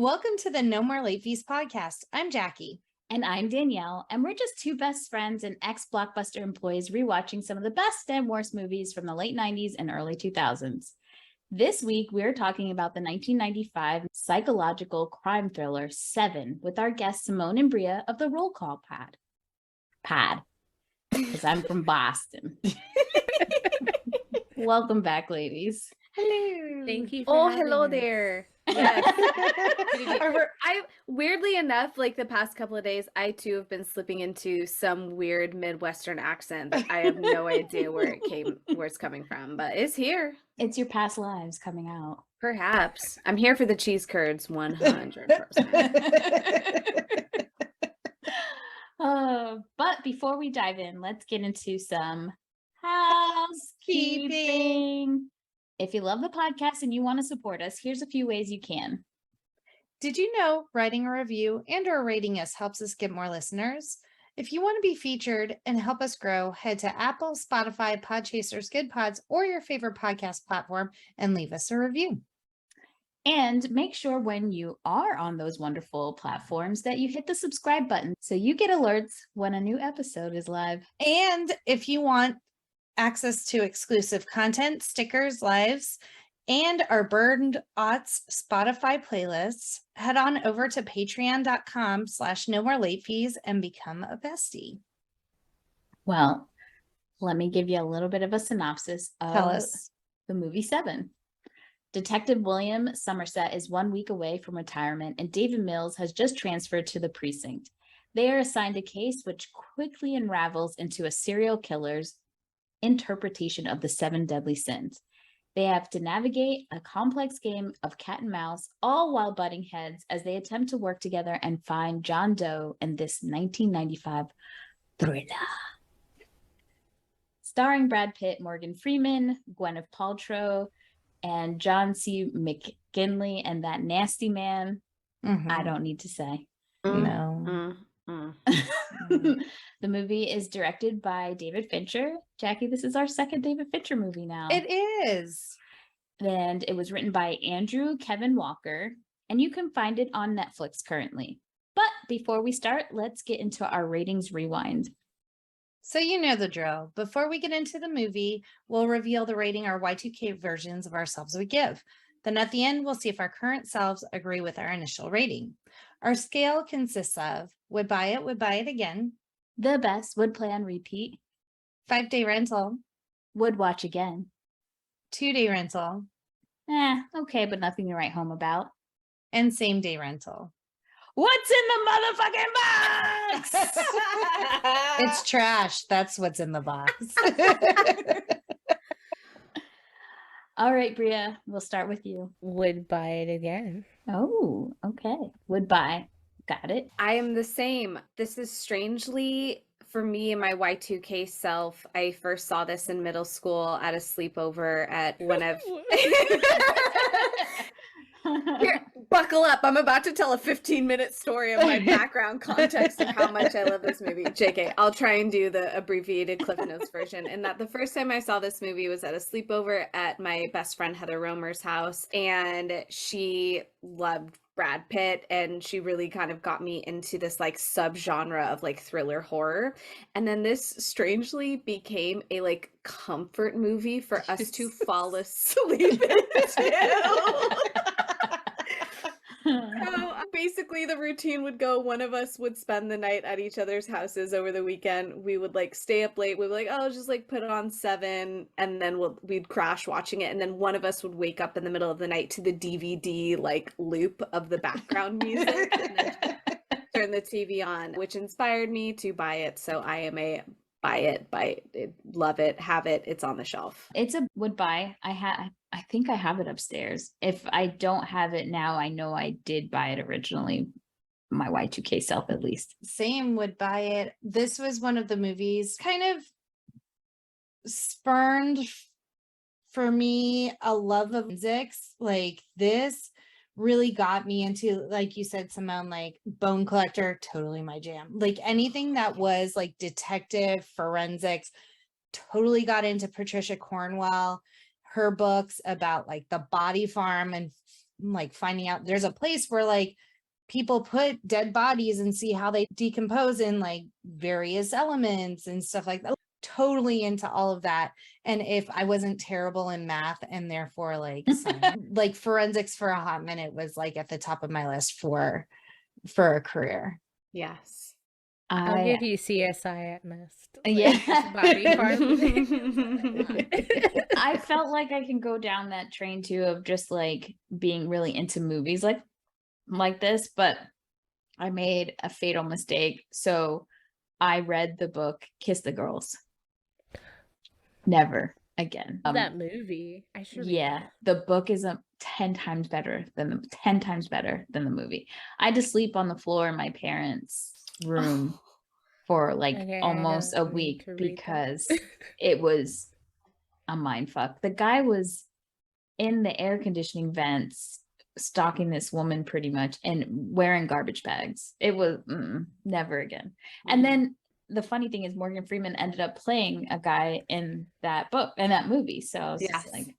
Welcome to the No More Late Fees podcast. I'm Jackie. And I'm Danielle, and we're just two best friends and ex-Blockbuster employees rewatching some of the best and worst movies from the late 90s and early 2000s. This week, we're talking about the 1995 psychological crime thriller Seven with our guest Simone Bria of the RoleCall Pod, because I'm from Boston. Welcome back, ladies. Hello. Thank you for hello us. there. Yes. I weirdly enough, like the past couple of days, I too have been slipping into some weird Midwestern accent that I have no idea where it's coming from, but it's here. It's your past lives coming out. Perhaps. I'm here for the cheese curds 100%. But before we dive in, let's get into some housekeeping. If you love the podcast and you want to support us, here's a few ways you can. Did you know writing a review and or rating us helps us get more listeners? If you want to be featured and help us grow, head to Apple, Spotify, Podchasers, Good Pods, or your favorite podcast platform and leave us a review. And make sure when you are on those wonderful platforms that you hit the subscribe button so you get alerts when a new episode is live. And if you want access to exclusive content, stickers, lives, and our Burned Aughts Spotify playlists, head on over to patreon.com/nomorelateFees and become a bestie. Well, let me give you a little bit of a synopsis of the movie Seven. Detective William Somerset is 1 week away from retirement, and David Mills has just transferred to the precinct. They are assigned a case which quickly unravels into a serial killer's interpretation of the 7 deadly sins. They have to navigate a complex game of cat and mouse, all while butting heads as they attempt to work together and find John Doe in this 1995 thriller. Starring Brad Pitt, Morgan Freeman, Gwyneth Paltrow, and John C. McGinley, and that nasty man. I don't need to say. No. The movie is directed by David Fincher. Jackie, this is our second David Fincher movie now. It is. And it was written by Andrew Kevin Walker, and you can find it on Netflix currently. But before we start, let's get into our ratings rewind. So you know the drill. Before we get into the movie, we'll reveal the rating our Y2K versions of ourselves would give. Then at the end, we'll see if our current selves agree with our initial rating. Our scale consists of would buy it again. The best, would play on repeat. 5-day rental. Would watch again. 2-day rental. Okay, but nothing to write home about. And same-day rental. What's in the motherfucking box? It's trash. That's what's in the box. All right, Bria, we'll start with you. Would buy it again. Oh, okay. Would buy. Got it. I am the same. This is strangely, for me and my Y2K self, I first saw this in middle school at a sleepover at one of... Here, buckle up. I'm about to tell a 15-minute story of my background context of how much I love this movie. JK, I'll try and do the abbreviated Cliff Notes version. And that the first time I saw this movie was at a sleepover at my best friend Heather Romer's house. And she loved Brad Pitt, and she really kind of got me into this like subgenre of like thriller horror. And then this strangely became a like comfort movie for us to fall asleep into. So basically the routine would go, one of us would spend the night at each other's houses over the weekend. We would like stay up late. We'd be like, oh, just like put it on 7, and then we'd crash watching it. And then one of us would wake up in the middle of the night to the DVD like loop of the background music and then turn the TV on, which inspired me to buy it. So I am a buy it, love it, have it. It's on the shelf. It's a would buy. I think I have it upstairs. If I don't have it now, I know I did buy it originally. My Y2K self, at least. Same, would buy it. This was one of the movies kind of spurned for me a love of physics. Like this really got me into, like you said, Simone, like Bone Collector, totally my jam. Like anything that was like detective forensics, totally got into Patricia Cornwell, her books about like the body farm and like finding out there's a place where like people put dead bodies and see how they decompose in like various elements and stuff like that. Totally into all of that. And if I wasn't terrible in math and therefore like science, like forensics for a hot minute was like at the top of my list for a career. Yes. I'll give you CSI at most. Yeah. Body parts. I felt like I can go down that train too of just like being really into movies like this, but I made a fatal mistake. So I read the book Kiss the Girls. Never again. That movie. I should. Yeah, the book is 10 times better than the movie. I had to sleep on the floor in my parents' room for like almost a week because it was a mind fuck. The guy was in the air conditioning vents stalking this woman pretty much and wearing garbage bags. It was never again. And then the funny thing is Morgan Freeman ended up playing a guy in that book and that movie. So I was just like,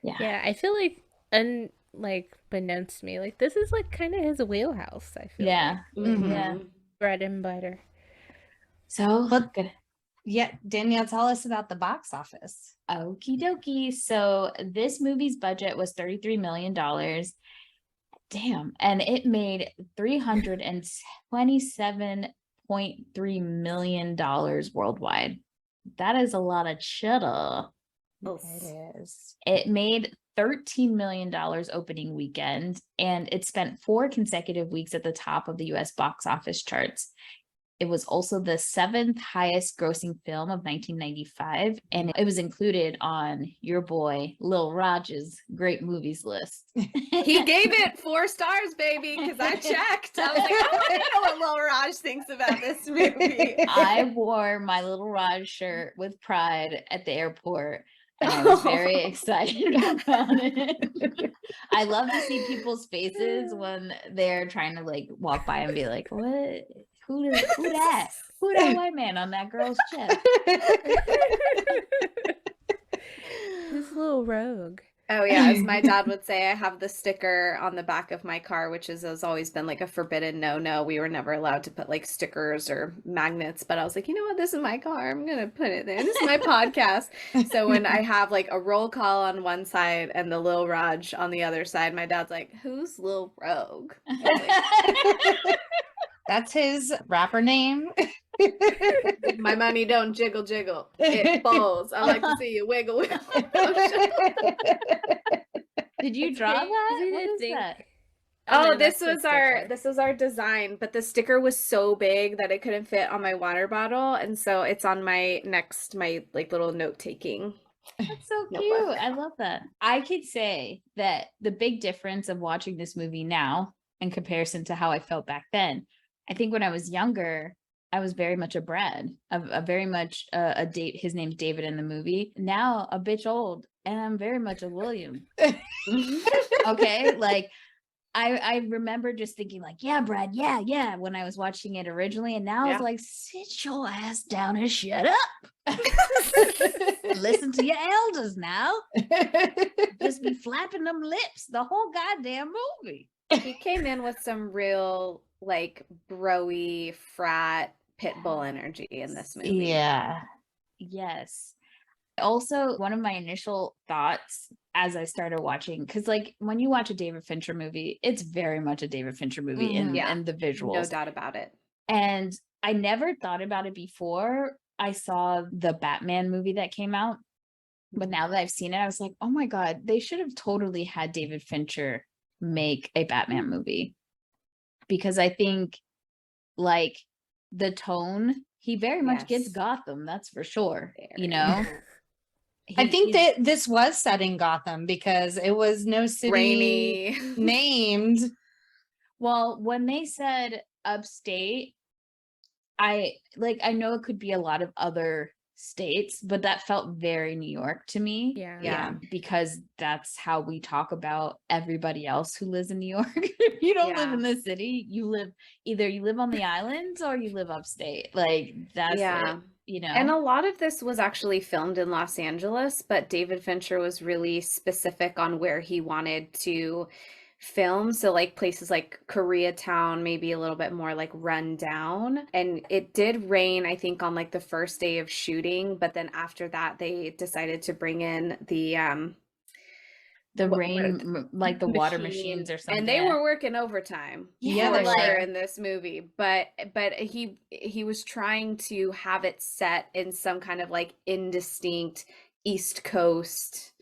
yeah, I feel like unbeknownst to me, like this is like kind of his wheelhouse. I feel yeah, yeah, bread and butter. So good. Yeah, Danielle, tell us about the box office. Okie dokie. So this movie's budget was $33 million. Damn. And it made $327.3 million worldwide. That is a lot of cheddar. It is. It made $13 million opening weekend, and it spent 4 consecutive weeks at the top of the US box office charts. It was also the 7th highest grossing film of 1995, and it was included on your boy Lil Raj's great movies list. He gave it 4 stars, baby, because I checked. I was like, I want to know what Lil Raj thinks about this movie. I wore my Lil Raj shirt with pride at the airport, and I was very excited about it. I love to see people's faces when they're trying to like walk by and be like, what? Who that white man on that girl's chest? This little rogue. Oh yeah, as my dad would say, I have the sticker on the back of my car, which has always been like a forbidden no. We were never allowed to put like stickers or magnets, but I was like, you know what? This is my car. I'm gonna put it there. This is my podcast. So when I have like a roll call on one side and the Lil Raj on the other side, my dad's like, "Who's Lil Rogue?" That's his rapper name. My money don't jiggle jiggle. It falls. I like to see you wiggle wiggle. Did you draw that? What is that? Oh, this was our design, but the sticker was so big that it couldn't fit on my water bottle, and so it's on my like little note taking. That's so cute. I love that. I could say that the big difference of watching this movie now in comparison to how I felt back then, I think when I was younger, I was very much a Brad, a very much a date. His name's David in the movie. Now a bitch old, and I'm very much a William. Okay, like I remember just thinking like, yeah, Brad, yeah, when I was watching it originally, and now it's like, sit your ass down and shut up. Listen to your elders now. Just be flapping them lips the whole goddamn movie. He came in with some real like bro-y frat pit bull energy in this movie. Yeah. Yes. Also, one of my initial thoughts as I started watching, because like when you watch a David Fincher movie, it's very much a David Fincher movie in the visuals. No doubt about it. And I never thought about it before I saw the Batman movie that came out. But now that I've seen it, I was like, oh my God, they should have totally had David Fincher make a Batman movie. Because I think like the tone, he very much gets Gotham, that's for sure. You know? I think that this was set in Gotham because it was no city rainy named. Well, when they said upstate, I know it could be a lot of other states, but that felt very New York to me. Yeah. Because that's how we talk about everybody else who lives in New York. If you don't live in the city, you live on the islands or you live upstate. Like that's it. you know. And a lot of this was actually filmed in Los Angeles, but David Fincher was really specific on where he wanted to film. So like places like Koreatown, maybe a little bit more like run down. And it did rain, I think, on like the first day of shooting, but then after that they decided to bring in the rain, like the water machine, machines or something. and they were working overtime Yeah, for they sure were. in this movie, but he was trying to have it set in some kind of like indistinct East Coast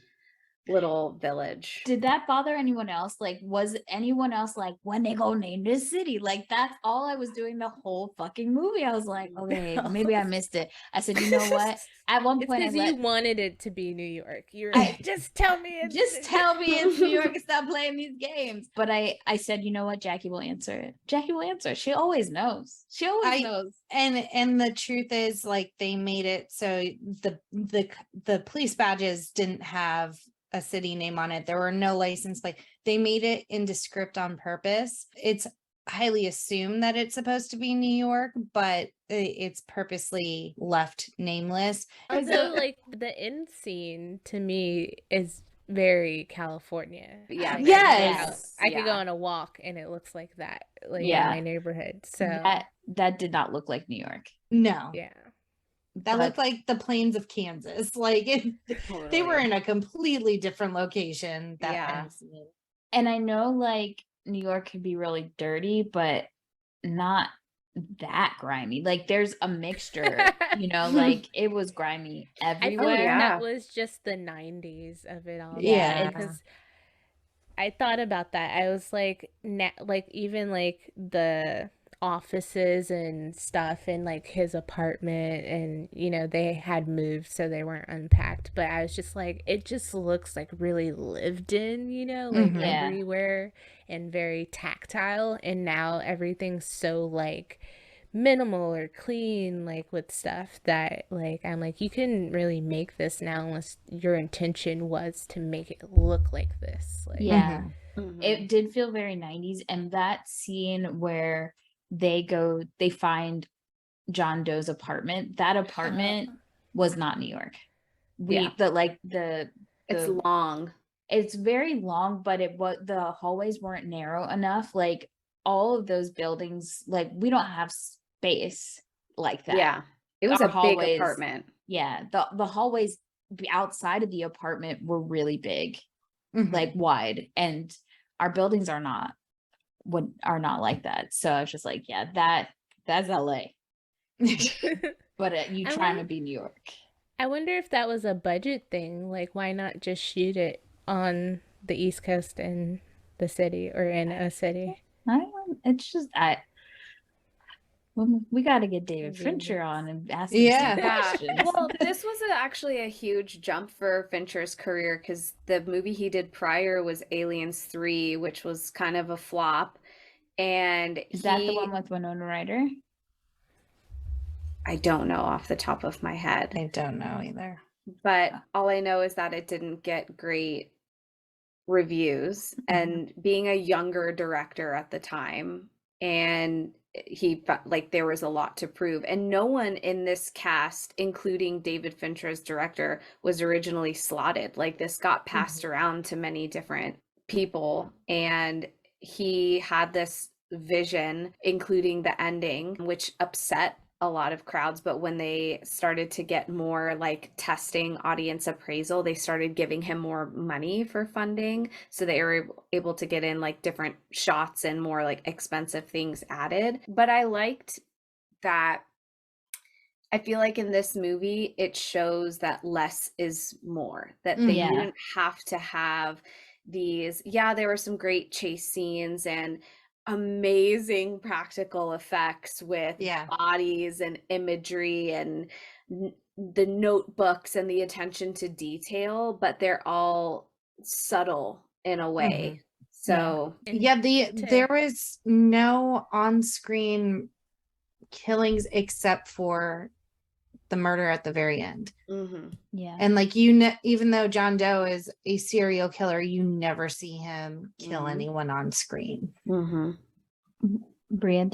little village. Did that bother anyone else? Like, was anyone else like, when they go name this city? Like, that's all I was doing the whole fucking movie. I was like, okay, maybe I missed it. I said, you know what? At one It's point, because you wanted it to be New York. You were like, just tell me it's New York and stop playing these games. But I said, you know what? Jackie will answer it. Jackie will answer. She always knows. She always knows. And the truth is, like, they made it so the police badges didn't have a city name on it. There were no license plate. They made it indescript on purpose. It's highly assumed that it's supposed to be New York, but it's purposely left nameless. Also, like, the end scene to me is very California. Yeah. Like, Yes. I could go on a walk and it looks like that, like in my neighborhood. So that did not look like New York. No. yeah. That looked like the plains of Kansas. Like Totally. they were in a completely different location. And I know like New York can be really dirty, but not that grimy. Like there's a mixture, you know, like it was grimy everywhere. I feel like that was just the 90s of it all. Yeah. Because I thought about that. I was like, like even like the offices and stuff in like his apartment, and you know they had moved so they weren't unpacked, but I was just like, it just looks like really lived in, you know, like everywhere, and very tactile. And now everything's so like minimal or clean, like with stuff that like I'm like, you couldn't really make this now unless your intention was to make it look like this. Like, it did feel very 90s. And that scene where they find John Doe's apartment, that apartment was not New York. It's long. It's very long, but the hallways weren't narrow enough. Like all of those buildings, like we don't have space like that. Yeah. It was a big apartment. Yeah. The hallways outside of the apartment were really big, like wide, and our buildings are not like that. So I was just like, yeah, that's LA. But you trying to be New York. I wonder if that was a budget thing. Like, why not just shoot it on the East Coast in the city or in a city? It's just we got to get David Fincher on and ask him some questions. Well, this was actually a huge jump for Fincher's career, because the movie he did prior was Aliens 3, which was kind of a flop. And is that the one with Winona Ryder? I don't know off the top of my head. I don't know either. But all I know is that it didn't get great reviews. And being a younger director at the time, and he like there was a lot to prove, and no one in this cast, including David Fincher as director, was originally slotted. Like this got passed around to many different people, and he had this vision, including the ending, which upset a lot of crowds. But when they started to get more like testing audience appraisal, they started giving him more money for funding, so they were able to get in like different shots and more like expensive things added. But I liked that. I feel like in this movie it shows that less is more, that they didn't have to have these. There were some great chase scenes and amazing practical effects with bodies and imagery and the notebooks and the attention to detail, but they're all subtle in a way. So there was no on-screen killings except for the murder at the very end. And like, even though John Doe is a serial killer, you never see him kill anyone on screen. Bria,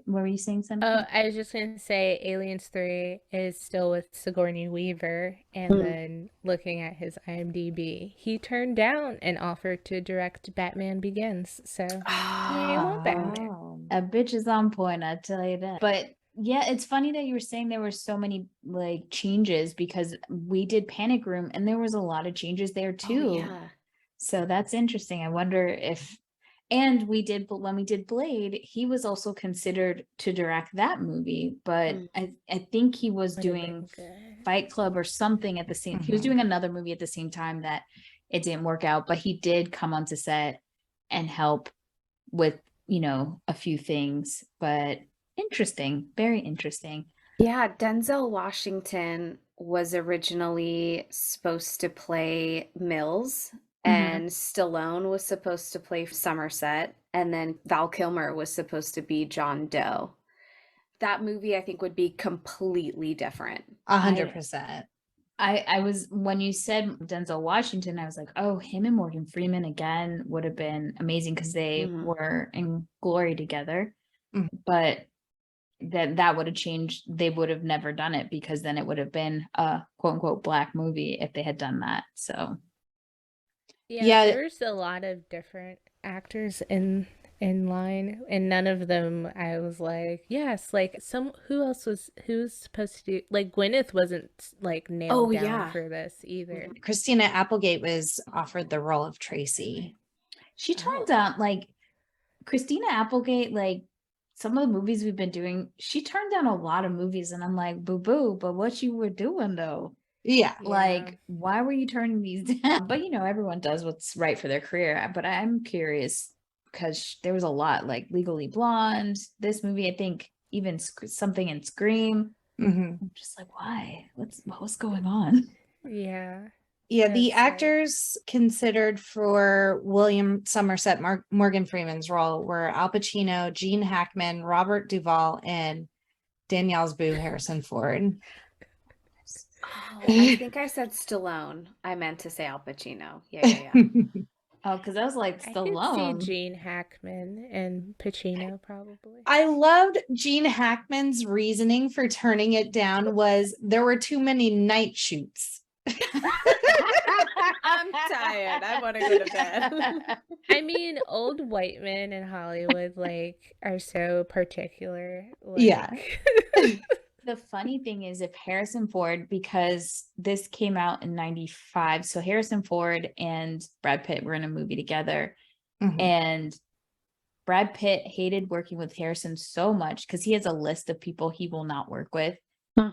were you saying something? Oh, I was just gonna say Aliens 3 is still with Sigourney Weaver, and then looking at his IMDb, he turned down an offer to direct Batman Begins, so he ain't want Batman. A bitch is on point, I tell you that. But yeah, it's funny that you were saying there were so many like changes, because we did Panic Room and there was a lot of changes there too. Yeah. So that's interesting. I wonder if, and when we did Blade, he was also considered to direct that movie, but I think he was Would've doing been good. Fight Club or something at the same. He was doing another movie at the same time that it didn't work out, but he did come onto set and help with, a few things. But interesting, very interesting. Yeah, Denzel Washington was originally supposed to play Mills, and Stallone was supposed to play Somerset, and then Val Kilmer was supposed to be John Doe. That movie, I think, would be completely different. 100%. I was, when you said Denzel Washington, I was like, oh, him and Morgan Freeman again would have been amazing, because they were in Glory together. But that would have changed. They would have never done it, because then it would have been a quote unquote black movie if they had done that. So yeah, there's a lot of different actors in line, and none of them I was like, yes, like who's supposed to do, like Gwyneth wasn't like nailed down for this either. Christina Applegate was offered the role of Tracy. She turned out, like, Christina Applegate, like, some of the movies we've been doing, she turned down a lot of movies, and I'm like, boo-boo, but what you were doing though? Yeah. Like, why were you turning these down? But everyone does what's right for their career. But I'm curious, because there was a lot, like Legally Blonde, this movie, I think even something in Scream. I'm just like, why? What's going on? Yeah. Yeah, the actors considered for William Somerset, Morgan Freeman's role were Al Pacino, Gene Hackman, Robert Duvall, and Danielle's boo, Harrison Ford. Oh, I think I said Stallone. I meant to say Al Pacino. Yeah. Oh, because I was like, Stallone. I could see Gene Hackman and Pacino probably. I loved Gene Hackman's reasoning for turning it down was there were too many night shoots. I'm tired. I want to go to bed. I mean, old white men in Hollywood are so particular. Yeah. The funny thing is, if Harrison Ford, because this came out in 95, so Harrison Ford and Brad Pitt were in a movie together, and Brad Pitt hated working with Harrison so much because he has a list of people he will not work with,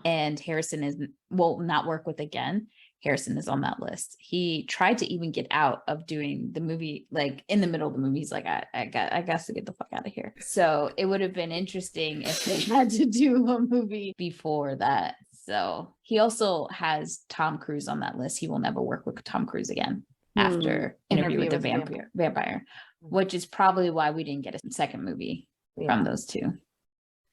and Harrison will not work with again. Harrison is on that list. He tried to even get out of doing the movie, like in the middle of the movie. He's like, I got to get the fuck out of here. So it would have been interesting if they had to do a movie before that. So he also has Tom Cruise on that list. He will never work with Tom Cruise again after Interview with the Vampire, which is probably why we didn't get a second movie from those two.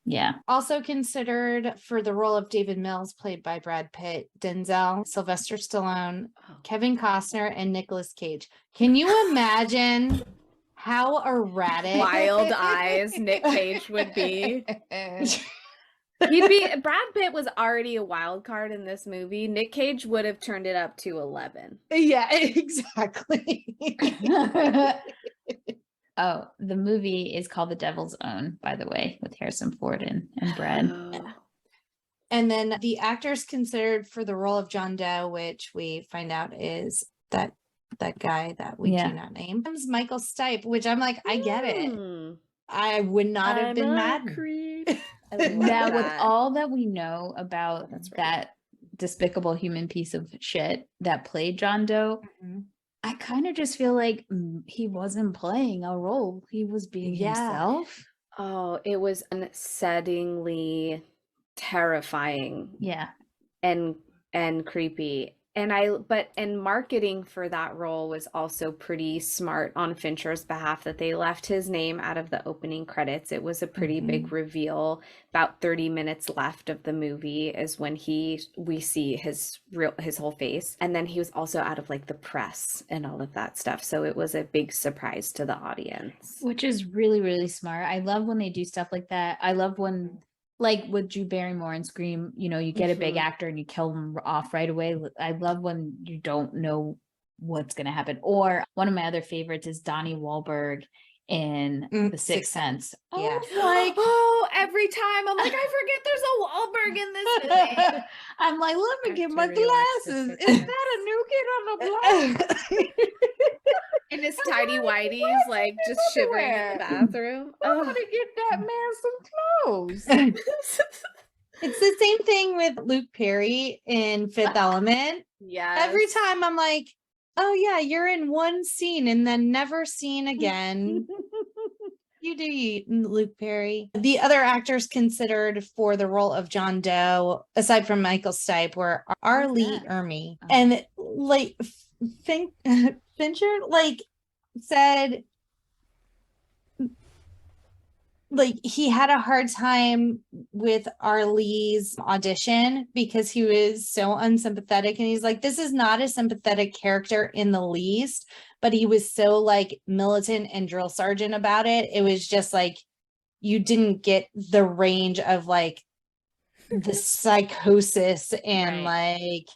Yeah. Also considered for the role of David Mills, played by Brad Pitt, Denzel, Sylvester Stallone, Kevin Costner, and Nicolas Cage. Can you imagine how erratic, wild eyes Nick Cage would be? Brad Pitt was already a wild card in this movie. Nick Cage would have turned it up to 11. Yeah, exactly. Oh, the movie is called The Devil's Own, by the way, with Harrison Ford and Brad. And then the actors considered for the role of John Doe, which we find out is that guy that we do not name, is Michael Stipe, which I'm like, I get it. I would not have been mad. Now, with all that we know about that despicable human piece of shit that played John Doe, I kind of just feel like he wasn't playing a role. He was being himself. Oh, it was unsettlingly terrifying. Yeah. And creepy. And marketing for that role was also pretty smart on Fincher's behalf, that they left his name out of the opening credits. It was a pretty big reveal. About 30 minutes left of the movie is when we see his whole face. And then he was also out of like the press and all of that stuff. So it was a big surprise to the audience. Which is really, really smart. I love when they do stuff like that. I love when, like with Drew Barrymore in Scream, you know, you get a big actor and you kill them off right away. I love when you don't know what's going to happen. Or one of my other favorites is Donnie Wahlberg in The Sixth Sense. Yeah. Like, Every time I'm like, I forget there's a Wahlberg in this movie. I'm like, let me get my to rewatch The glasses. Sixth Is Sense. that a new kid on the block? In his tidy whities, like just shivering in the bathroom. I'm gonna get that man some clothes. It's the same thing with Luke Perry in Fifth Element. Yeah. Every time I'm like, oh yeah, you're in one scene and then never seen again. You do, Luke Perry. The other actors considered for the role of John Doe, aside from Michael Stipe, were R. Lee Ermey. And like Fincher like said like he had a hard time with R. Lee's audition because he was so unsympathetic, and he's like, this is not a sympathetic character in the least, but he was so like militant and drill sergeant about it. It was just like you didn't get the range of like the psychosis and like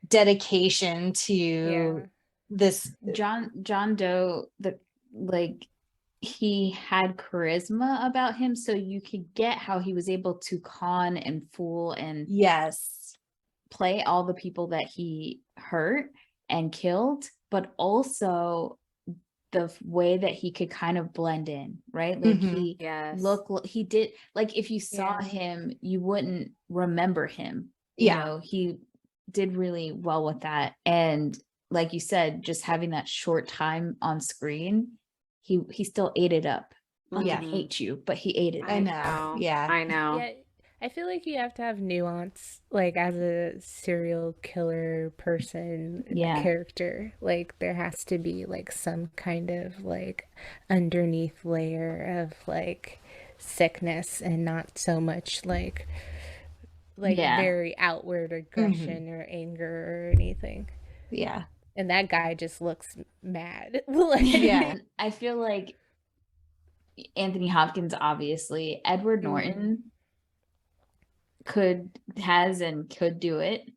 dedication to this John Doe, he had charisma about him, so you could get how he was able to con and fool and play all the people that he hurt and killed, but also the way that he could kind of blend in, right? Like he did, like if you saw him, you wouldn't remember him. You know, he did really well with that. And like you said, just having that short time on screen, he still ate it up. He didn't hate you, but he ate it up. I know. Yeah, I feel like you have to have nuance, like as a serial killer person character. Like there has to be like some kind of like underneath layer of like sickness, and not so much like very outward aggression or anger or anything. Yeah. And that guy just looks mad. I feel like Anthony Hopkins, obviously, Edward Norton could do it.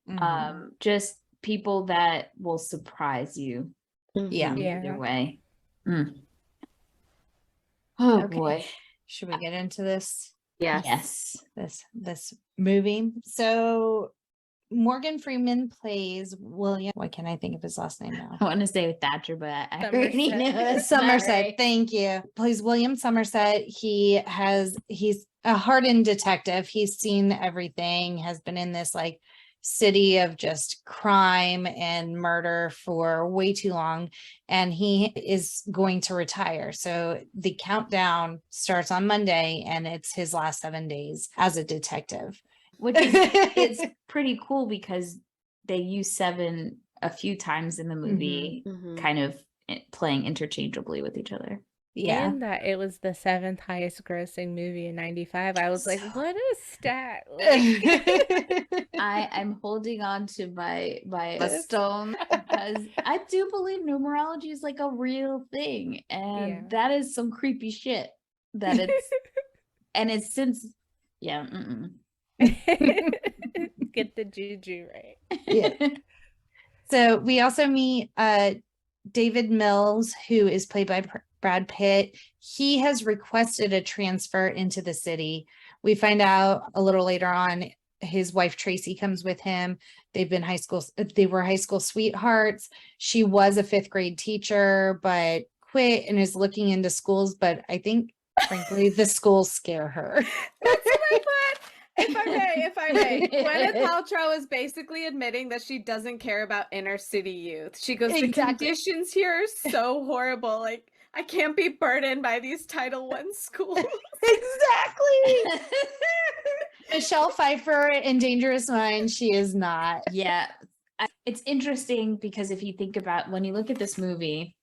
Just people that will surprise you. Either way. Oh boy. Should we get into this? Yes. This movie. So Morgan Freeman plays William. Why can't I think of his last name now? I want to say with Thatcher, but I already know Somerset. Right. Thank you. Plays William Somerset. He's a hardened detective. He's seen everything, has been in this like city of just crime and murder for way too long, and he is going to retire. So the countdown starts on Monday, and it's his last 7 days as a detective. Which is it's pretty cool because they use 7 a few times in the movie, kind of playing interchangeably with each other. Yeah. And that it was the 7th highest grossing movie in 95. I was like, what a stat. I'm holding on to my stone because I do believe numerology is like a real thing. And that is some creepy shit that it's, and it's since, Get the juju right. Yeah. So we also meet David Mills, who is played by Brad Pitt. He has requested a transfer into the city. We find out a little later on his wife Tracy comes with him. They were high school sweethearts. She was a 5th grade teacher, but quit and is looking into schools. But I think, frankly, the schools scare her. That's what I thought. If I may, Gwyneth Paltrow is basically admitting that she doesn't care about inner city youth. She goes, the conditions here are so horrible. Like, I can't be burdened by these Title I schools. Exactly. Michelle Pfeiffer in Dangerous Minds, she is not. Yeah. It's interesting because if you think about, when you look at this movie,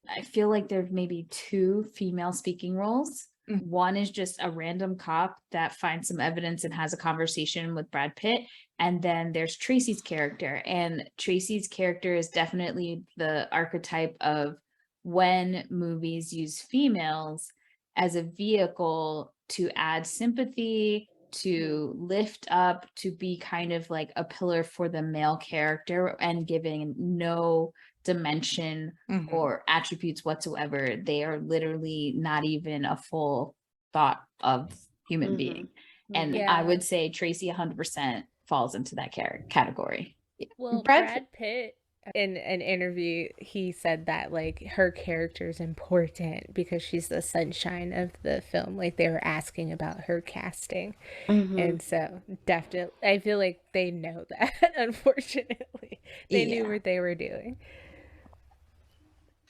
I feel like there's maybe 2 female speaking roles. One is just a random cop that finds some evidence and has a conversation with Brad Pitt. And then there's Tracy's character. And Tracy's character is definitely the archetype of when movies use females as a vehicle to add sympathy, to lift up, to be kind of like a pillar for the male character and giving no dimension or attributes whatsoever. They are literally not even a full thought of human being. And I would say Tracy 100% falls into that category. Well, Brad Pitt, in an interview, he said that like her character is important because she's the sunshine of the film. Like they were asking about her casting. And so definitely, I feel like they know that, unfortunately. They knew what they were doing.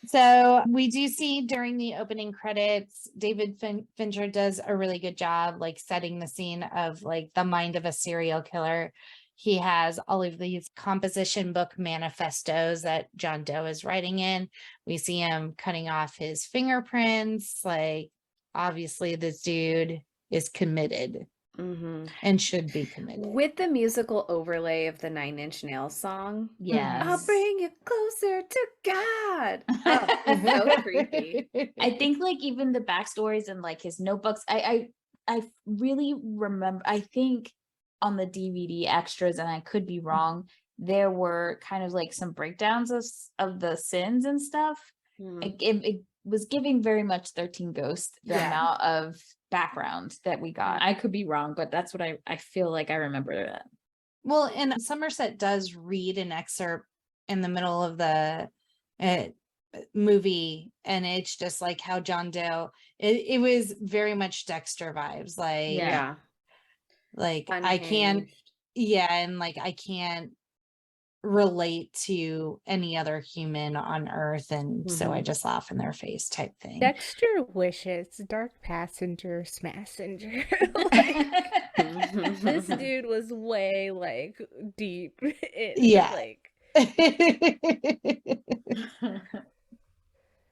So we do see during the opening credits, David Fincher does a really good job like setting the scene of like the mind of a serial killer. He has all of these composition book manifestos that John Doe is writing in. We see him cutting off his fingerprints. Like, obviously, this dude is committed and should be committed. With the musical overlay of the 9 Inch Nails song. Yes. I'll bring you closer to God. Oh, so creepy. I think like even the backstories and like his notebooks, I really remember, I think on the DVD extras, and I could be wrong, there were kind of like some breakdowns of the sins and stuff. It was giving very much 13 Ghosts, the amount of background that we got. I could be wrong, but that's what I feel like I remember that. Well, and Somerset does read an excerpt in the middle of the movie, and it's just like how John Doe, it was very much Dexter vibes. Like, like Unhinged. I can't, and like I can't relate to any other human on earth, and so I just laugh in their face type thing. Dexter wishes, dark passenger, smassenger. This dude was way like deep in like.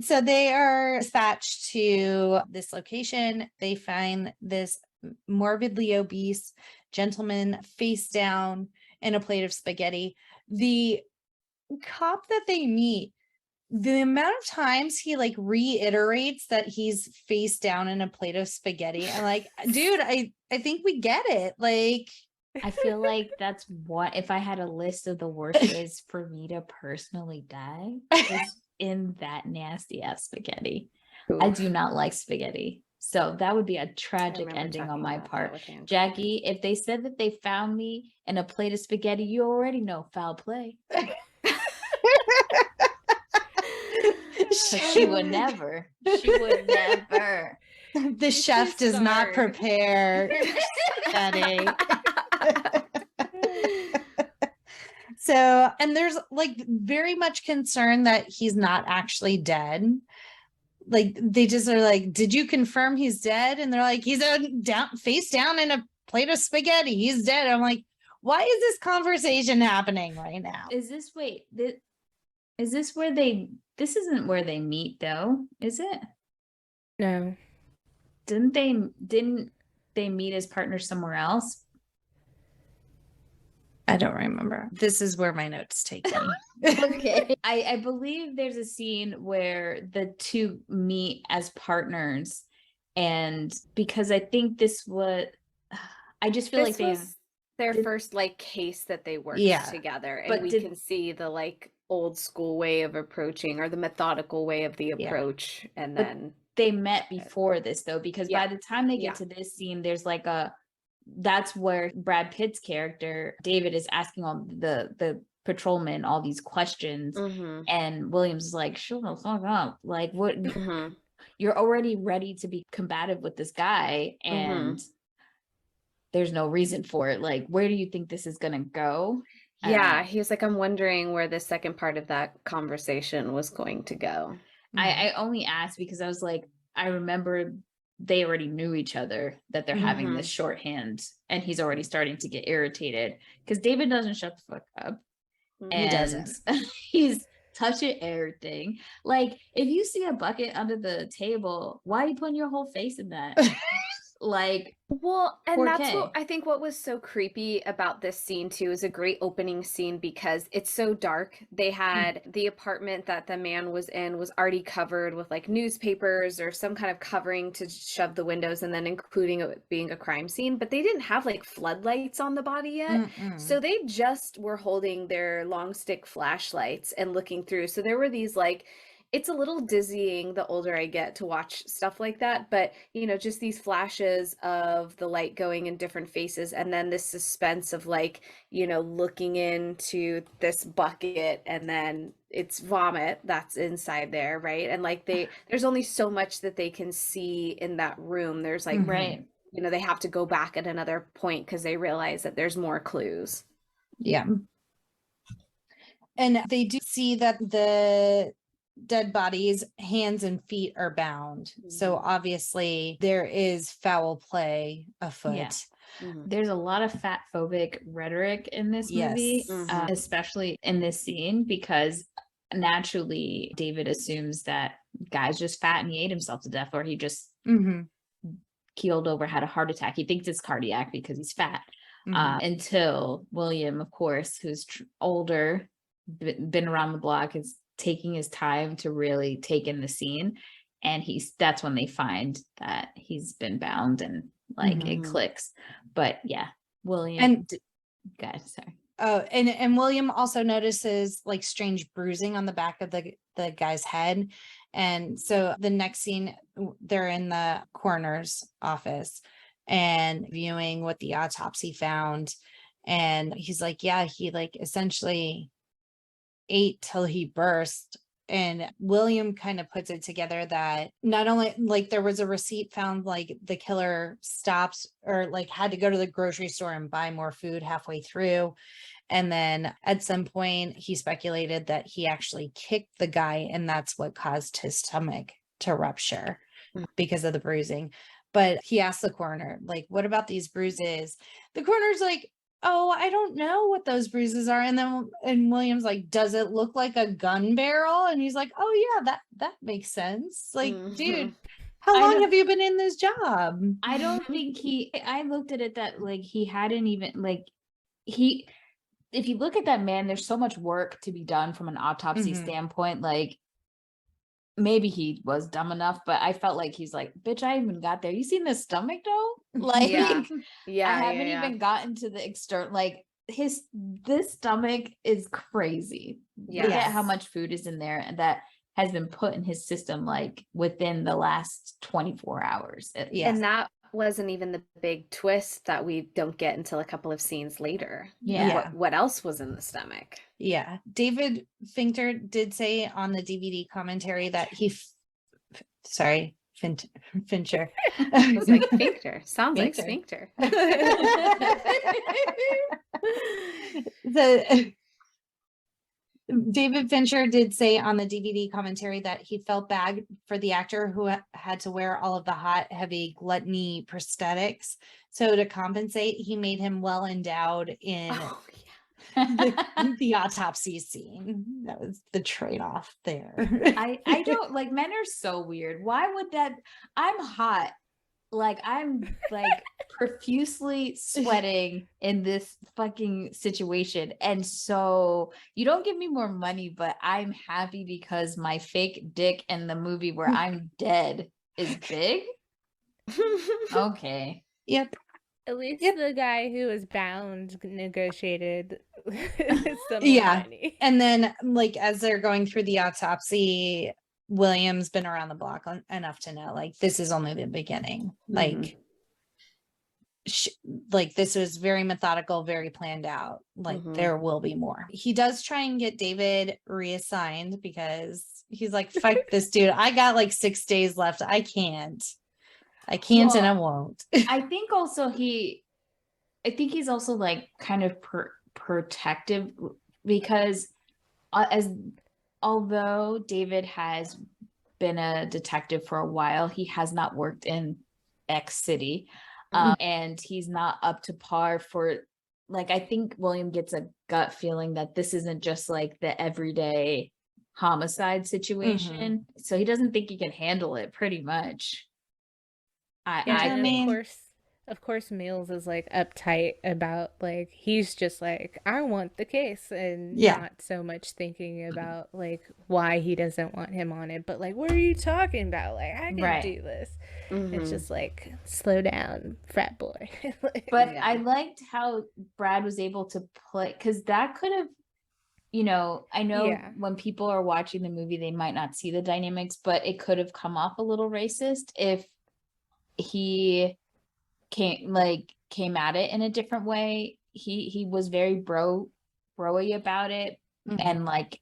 So they are dispatched to this location. They find this morbidly obese gentleman face down in a plate of spaghetti. The cop that they meet, the amount of times he like reiterates that he's face down in a plate of spaghetti, I'm like, dude, I think we get it. Like, I feel like that's what, if I had a list of the worst ways for me to personally die, it's in that nasty ass spaghetti. I do not like spaghetti. So that would be a tragic ending on my part. Jackie, if they said that they found me in a plate of spaghetti, you already know foul play. She would never. She would never. The chef does not prepare spaghetti. So, and there's like very much concern that he's not actually dead. Like they just are like, did you confirm he's dead? And they're like, he's face down in a plate of spaghetti. He's dead. I'm like, why is this conversation happening right now? Is this where this isn't where they meet though, is it? No. Didn't they meet as partners somewhere else? I don't remember. This is where my notes take me. Okay. I believe there's a scene where the two meet as partners, and because I think I just feel like their first like case that they worked together, and we can see the like old school way of approaching, or the methodical way of the approach, and then they met before this though, because by the time they get to this scene, there's like that's where Brad Pitt's character David is asking all the patrolman all these questions, and Williams is like, shut the fuck up, like what? You're already ready to be combative with this guy, and there's no reason for it. Like, where do you think this is gonna go? He was like, I'm wondering where the second part of that conversation was going to go. I only asked because I was like, I remember they already knew each other, that they're having this shorthand, and he's already starting to get irritated because David doesn't shut the fuck up. and doesn't. he's touching everything. Like, if you see a bucket under the table, why are you putting your whole face in that? Like, well, and that's 4K. what I think what was so creepy about this scene too is a great opening scene because it's so dark. They had the apartment that the man was in was already covered with like newspapers or some kind of covering to shove the windows, and then including it being a crime scene, but they didn't have like floodlights on the body yet. So they just were holding their long stick flashlights and looking through. So there were these like, it's a little dizzying the older I get to watch stuff like that, but you know, just these flashes of the light going in different faces, and then this suspense of like, you know, looking into this bucket and then it's vomit that's inside there, right? And like there's only so much that they can see in that room. There's like, right. you know, they have to go back at another point because they realize that there's more clues. Yeah. And they do see that the dead bodies, hands and feet are bound. So obviously there is foul play afoot. Yeah. There's a lot of fat phobic rhetoric in this movie, especially in this scene, because naturally David assumes that guy's just fat and he ate himself to death, or he just keeled over, had a heart attack. He thinks it's cardiac because he's fat. Until William, of course, who's older, been around the block, is taking his time to really take in the scene, and that's when they find that he's been bound, and like it clicks. But yeah, William and guys, sorry. Oh, and William also notices like strange bruising on the back of the guy's head. And so the next scene, they're in the coroner's office and viewing what the autopsy found, and he's like, yeah, he like essentially ate till he burst. And William kind of puts it together that not only like there was a receipt found, like the killer stopped or like had to go to the grocery store and buy more food halfway through. And then at some point he speculated that he actually kicked the guy, and that's what caused his stomach to rupture because of the bruising. But he asked the coroner, like, what about these bruises? The coroner's like, oh, I don't know what those bruises are. And William's like, does it look like a gun barrel? And he's like, oh yeah, that makes sense. Like, dude, how long have you been in this job? I don't think I looked at it that like he hadn't even like if you look at that man, there's so much work to be done from an autopsy standpoint. Like, maybe he was dumb enough, but I felt like he's like, bitch, I even got there. You seen the stomach though? Like, I haven't even gotten to the external, like this stomach is crazy. Look at how much food is in there and that has been put in his system like within the last 24 hours. And that wasn't even the big twist that we don't get until a couple of scenes later. What else was in the stomach? Yeah. David Fincher did say on the DVD commentary that Fincher. It's like Fincher. Sounds like sphincter. David Fincher did say on the DVD commentary that he felt bad for the actor who had to wear all of the hot, heavy gluttony prosthetics. So to compensate, he made him well endowed in the autopsy scene. That was the trade-off there. I don't like, men are so weird. Why would that? I'm hot. Like, I'm like profusely sweating in this fucking situation. And so you don't give me more money, but I'm happy because my fake dick in the movie where I'm dead is big. Okay. Yep. At least the guy who was bound negotiated some money. And then like as they're going through the autopsy, William's been around the block enough to know like this is only the beginning. Like like this was very methodical, very planned out. Like there will be more. He does try and get David reassigned because he's like, fuck this dude. I got like 6 days left. I can't and I won't. I think he's also like kind of protective because although David has been a detective for a while, he has not worked in X city, and he's not up to par for like, I think William gets a gut feeling that this isn't just like the everyday homicide situation. So he doesn't think he can handle it, pretty much. Yeah, I and mean- of course, Mills is like uptight about like he's just like I want the case and Yeah. not so much thinking about like why he doesn't want him on it, but like what are you talking about? Like I can Right. do this. It's just like slow down, frat boy. Like, But Yeah. I liked how Brad was able to play, because that could have, you know, I know Yeah. when people are watching the movie, they might not see the dynamics, but it could have come off a little racist if he came at it in a different way. He was very bro-y about it, and like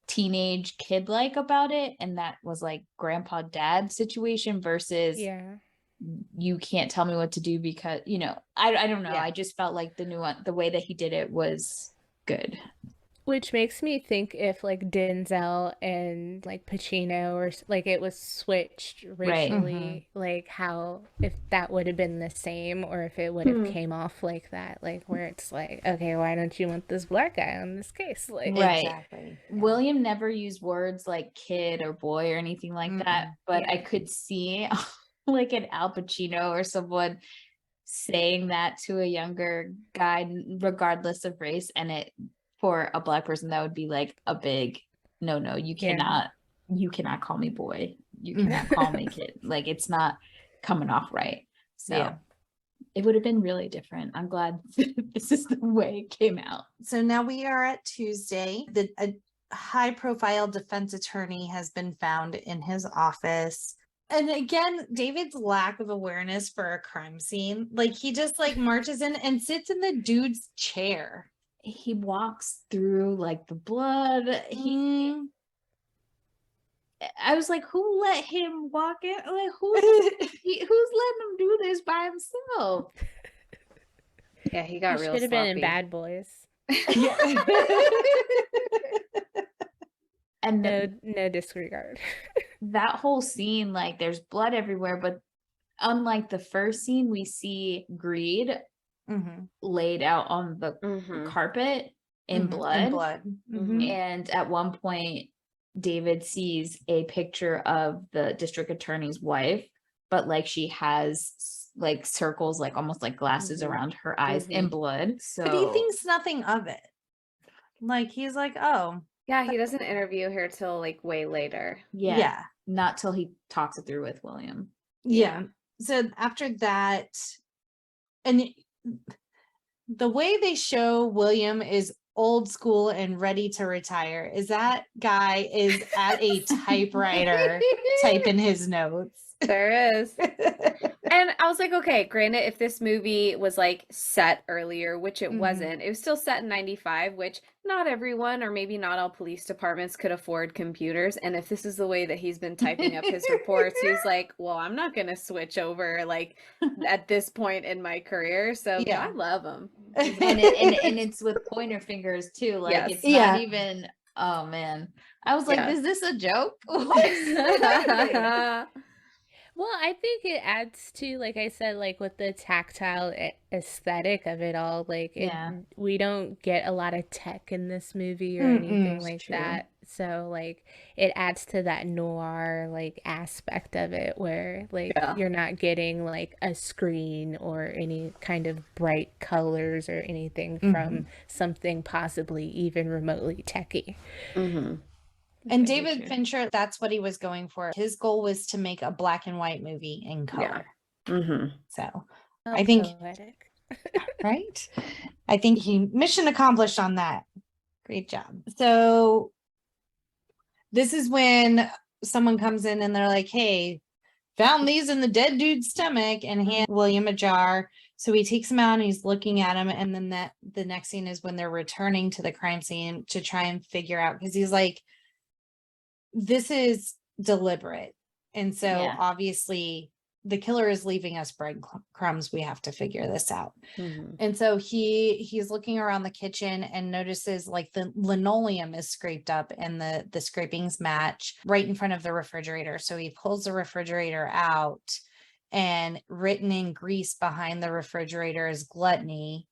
teenage kid like about it, and that was like grandpa dad situation versus yeah. you can't tell me what to do because, you know, I don't know. Yeah. I just felt like the way that he did it was good. Which makes me think if like Denzel and like Pacino or like it was switched racially, like how if that would have been the same or if it would have came off like that, like where it's like, okay, why don't you want this black guy on this case? Like, Right. Exactly. William never used words like kid or boy or anything like that, but I could see like an Al Pacino or someone saying that to a younger guy regardless of race, and it for a black person that would be like a big no, you Yeah. cannot call me boy, you cannot call me kid, like it's not coming off right. So Yeah. it would have been really different. I'm glad this is the way it came out. So now we are at Tuesday. A high-profile defense attorney has been found in his office. And again, David's lack of awareness for a crime scene. Like he just like marches in and sits in the dude's chair. He walks through like the blood. I was like, who let him walk in? Like who's letting him do this by himself? Yeah, he got he real should have been in sloppy. Bad Boys. And No disregard. that whole scene, like there's blood everywhere, but unlike the first scene, we see Greed laid out on the carpet in blood. And at one point, David sees a picture of the district attorney's wife, but like she has like circles, like almost like glasses around her eyes in blood. So But he thinks nothing of it. Like he's like, oh. Yeah, he doesn't interview her till like way later. yeah, not till he talks it through with William. Yeah. So after that, and the way they show William is old school and ready to retire is that guy is at a typewriter typing his notes. There is. And I was like, okay, granted, if this movie was like set earlier, which it wasn't, it was still set in 95, which not everyone or maybe not all police departments could afford computers. And if this is the way that he's been typing up his reports, he's like, well, I'm not going to switch over like at this point in my career. So yeah, I love him. And it's with pointer fingers too. Like it's not even, oh man. I was like, is this a joke? Well, I think it adds to, like I said, like with the tactile aesthetic of it all. Like, we don't get a lot of tech in this movie or anything like that. So, like, it adds to that noir, like, aspect of it where, like, you're not getting, like, a screen or any kind of bright colors or anything from something possibly even remotely techy. And David Fincher, that's what he was going for. His goal was to make a black and white movie in color. So I think, poetic. right? I think he mission accomplished on that. Great job. So this is when someone comes in and they're like, hey, found these in the dead dude's stomach, and hand William a jar. So he takes them out and he's looking at them. And then the next scene is when they're returning to the crime scene to try and figure out, because he's like, this is deliberate. And so obviously the killer is leaving us breadcrumbs. We have to figure this out. And so he's looking around the kitchen and notices like the linoleum is scraped up and the scrapings match right in front of the refrigerator. So he pulls the refrigerator out, and written in grease behind the refrigerator is gluttony.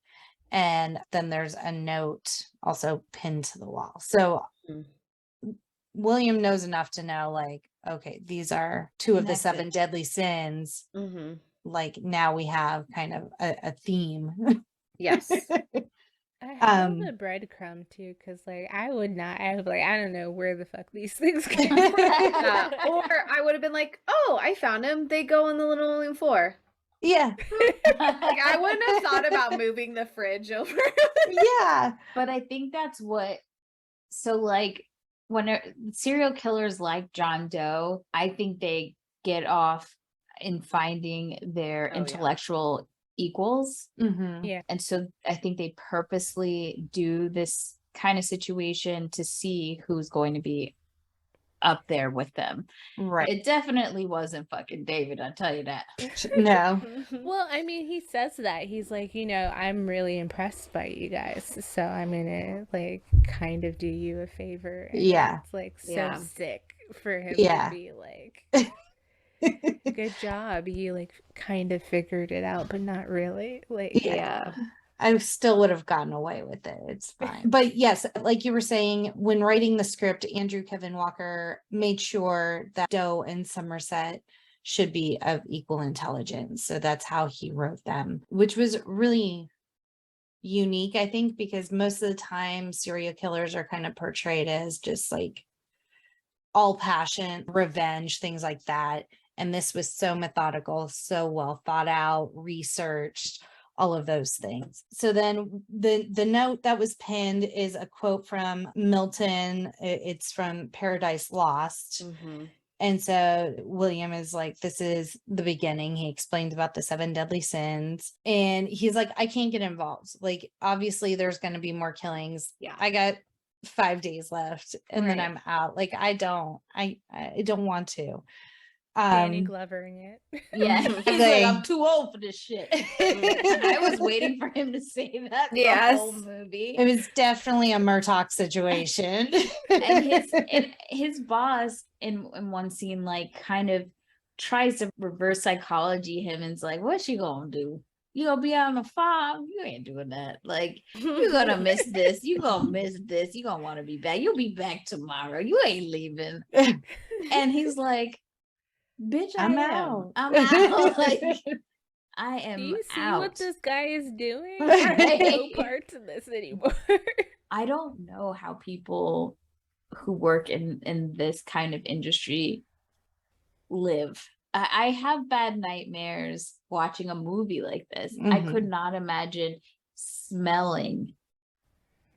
And then there's a note also pinned to the wall. So William knows enough to know, like, okay, these are two of the 7 deadly sins. Like, now we have kind of a theme. Yes. I love the breadcrumb too, because like I would not. I would like, I don't know where the fuck these things came from. Or I would have been like, oh, I found him. They go in the linoleum floor. Yeah. Like, I wouldn't have thought about moving the fridge over. Yeah. But I think that's what, so like when serial killers like John Doe, I think they get off in finding their intellectual equals. Yeah. And so I think they purposely do this kind of situation to see who's going to be up there with them. Right. It definitely wasn't fucking David, I'll tell you that. No. Well, I mean, he says that. He's like, you know, I'm really impressed by you guys, so I'm gonna like kind of do you a favor. And Yeah. it's like so sick for him Yeah. to be like, good job, you like kind of figured it out, but not really. Like, Yeah. I still would have gotten away with it. It's fine. But yes, like you were saying, when writing the script, Andrew Kevin Walker made sure that Doe and Somerset should be of equal intelligence. So that's how he wrote them, which was really unique, I think, because most of the time serial killers are kind of portrayed as just like all passion, revenge, things like that. And this was so methodical, so well thought out, researched, all of those things. So then the note that was pinned is a quote from Milton. It's from Paradise Lost. And so William is like, this is the beginning. He explains about the 7 deadly sins. And he's like, I can't get involved. Like, obviously there's going to be more killings. Yeah. I got 5 days left and then I'm out. Like, I don't want to. Danny Glovering it. Yeah, he's like, I'm too old for this shit. I was waiting for him to say that the whole movie. It was definitely a Murtaugh situation. And his boss in one scene, like, kind of tries to reverse psychology him and is like, what's she gonna do? You gonna be out on the farm? You ain't doing that. Like, you're gonna miss this. You gonna miss this. You gonna want to be back. You'll be back tomorrow. You ain't leaving. And he's like, bitch, I'm out. I'm out. Like, I am out. Do you see what this guy is doing? Right. I have no part in this anymore. I don't know how people who work in this kind of industry live. I have bad nightmares watching a movie like this. I could not imagine smelling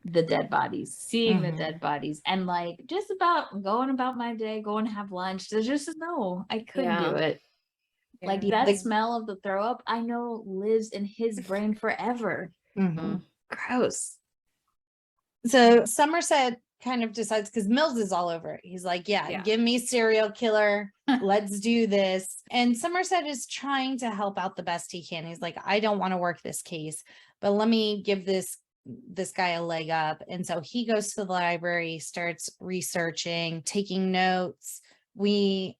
the dead bodies, seeing the dead bodies, and like just about going about my day, going to have lunch. There's just no, I couldn't do it. Like that smell of the throw up, I know lives in his brain forever. Gross. So Somerset kind of decides, because Mills is all over it. He's like, yeah, give me serial killer. Let's do this. And Somerset is trying to help out the best he can. He's like, I don't want to work this case, but let me give this guy a leg up. And so he goes to the library, starts researching, taking notes. He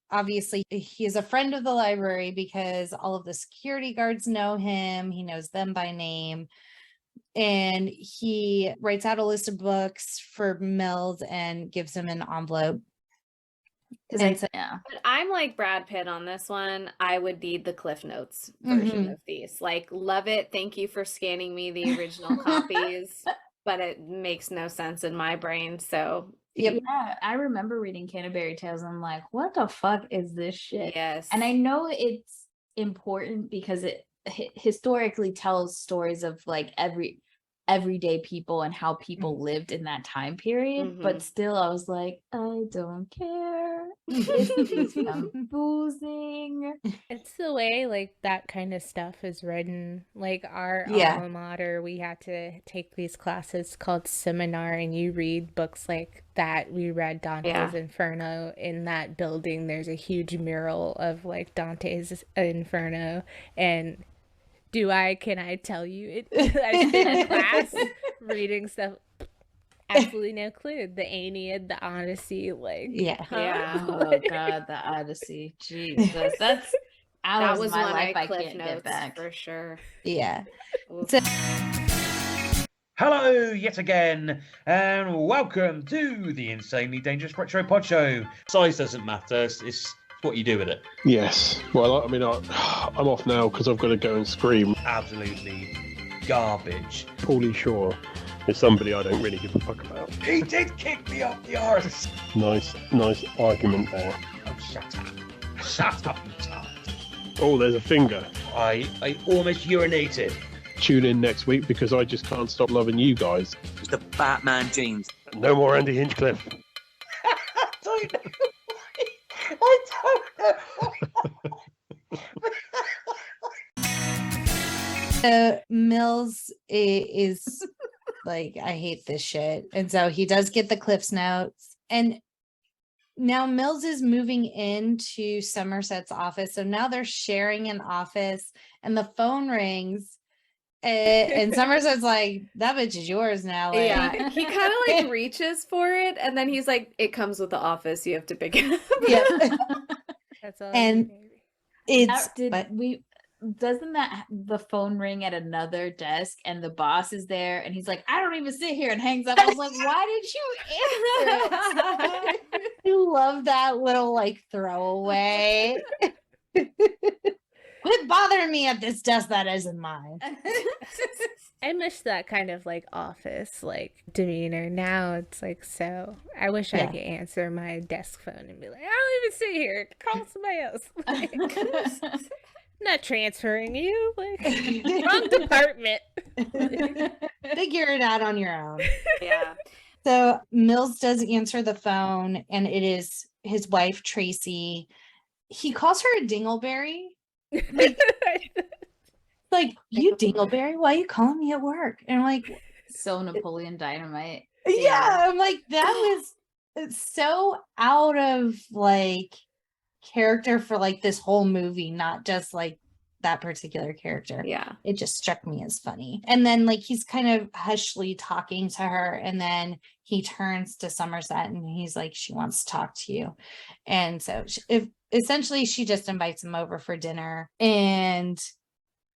is a friend of the library because all of the security guards know him. He knows them by name. And he writes out a list of books for Mills and gives him an envelope. But I'm like Brad Pitt on this one. I would need the Cliff Notes version of these. Like, love it. Thank you for scanning me the original copies, but it makes no sense in my brain. So yeah, I remember reading Canterbury Tales. And I'm like, what the fuck is this shit? Yes. And I know it's important because it historically tells stories of like everyday people and how people lived in that time period. But still, I was like, I don't care. It's confusing. It's the way like that kind of stuff is written. Like our alma mater, we had to take these classes called seminar, and you read books like that. We read Dante's Inferno. In that building, there's a huge mural of like Dante's Inferno, and can I tell you it? I've been in class reading stuff. Absolutely no clue. The Aeneid, the Odyssey, like Oh god, the Odyssey. Jesus, that was my one life. I Cliff can't Notes get back for sure. Yeah. Hello yet again, and welcome to the Insanely Dangerous Retro Pod Show. Size doesn't matter, it's what you do with it. Yes. Well, I mean, I'm off now because I've got to go and scream. Absolutely garbage. Paulie Shaw is somebody I don't really give a fuck about. He did kick me up the arse. Nice argument there. Oh, shut up. Shut up, you tart. Oh, there's a finger. I almost urinated. Tune in next week because I just can't stop loving you guys. It's the Batman jeans. No more Andy Hinchcliffe. I don't know. So Mills is like, I hate this shit. And so he does get the Cliff's Notes. And now Mills is moving into Somerset's office. So now they're sharing an office and the phone rings. And Somerset's like, that bitch is yours now. Like. Yeah, he kind of like reaches for it, and then he's like, "It comes with the office. You have to pick it up." Yep. That's all. And it's Doesn't that the phone ring at another desk and the boss is there and he's like, I don't even sit here, and hangs up. I was like, why did you answer it? I love that little like throwaway. Quit bothering me at this desk that isn't mine. I miss that kind of like office like demeanor. Now it's like, so I wish I could answer my desk phone and be like, I don't even sit here. Call somebody else. Like, not transferring you. Like, wrong department. Figure it out on your own. Yeah. So Mills does answer the phone, and it is his wife, Tracy. He calls her a dingleberry. Like, you dingleberry, why are you calling me at work? And I'm like, So Napoleon Dynamite. yeah, I'm like, that was so out of like character for like this whole movie, not just like that particular character. Yeah. It just struck me as funny. And then like he's kind of hushly talking to her, and then he turns to Somerset and he's like, she wants to talk to you. And so essentially she just invites him over for dinner, and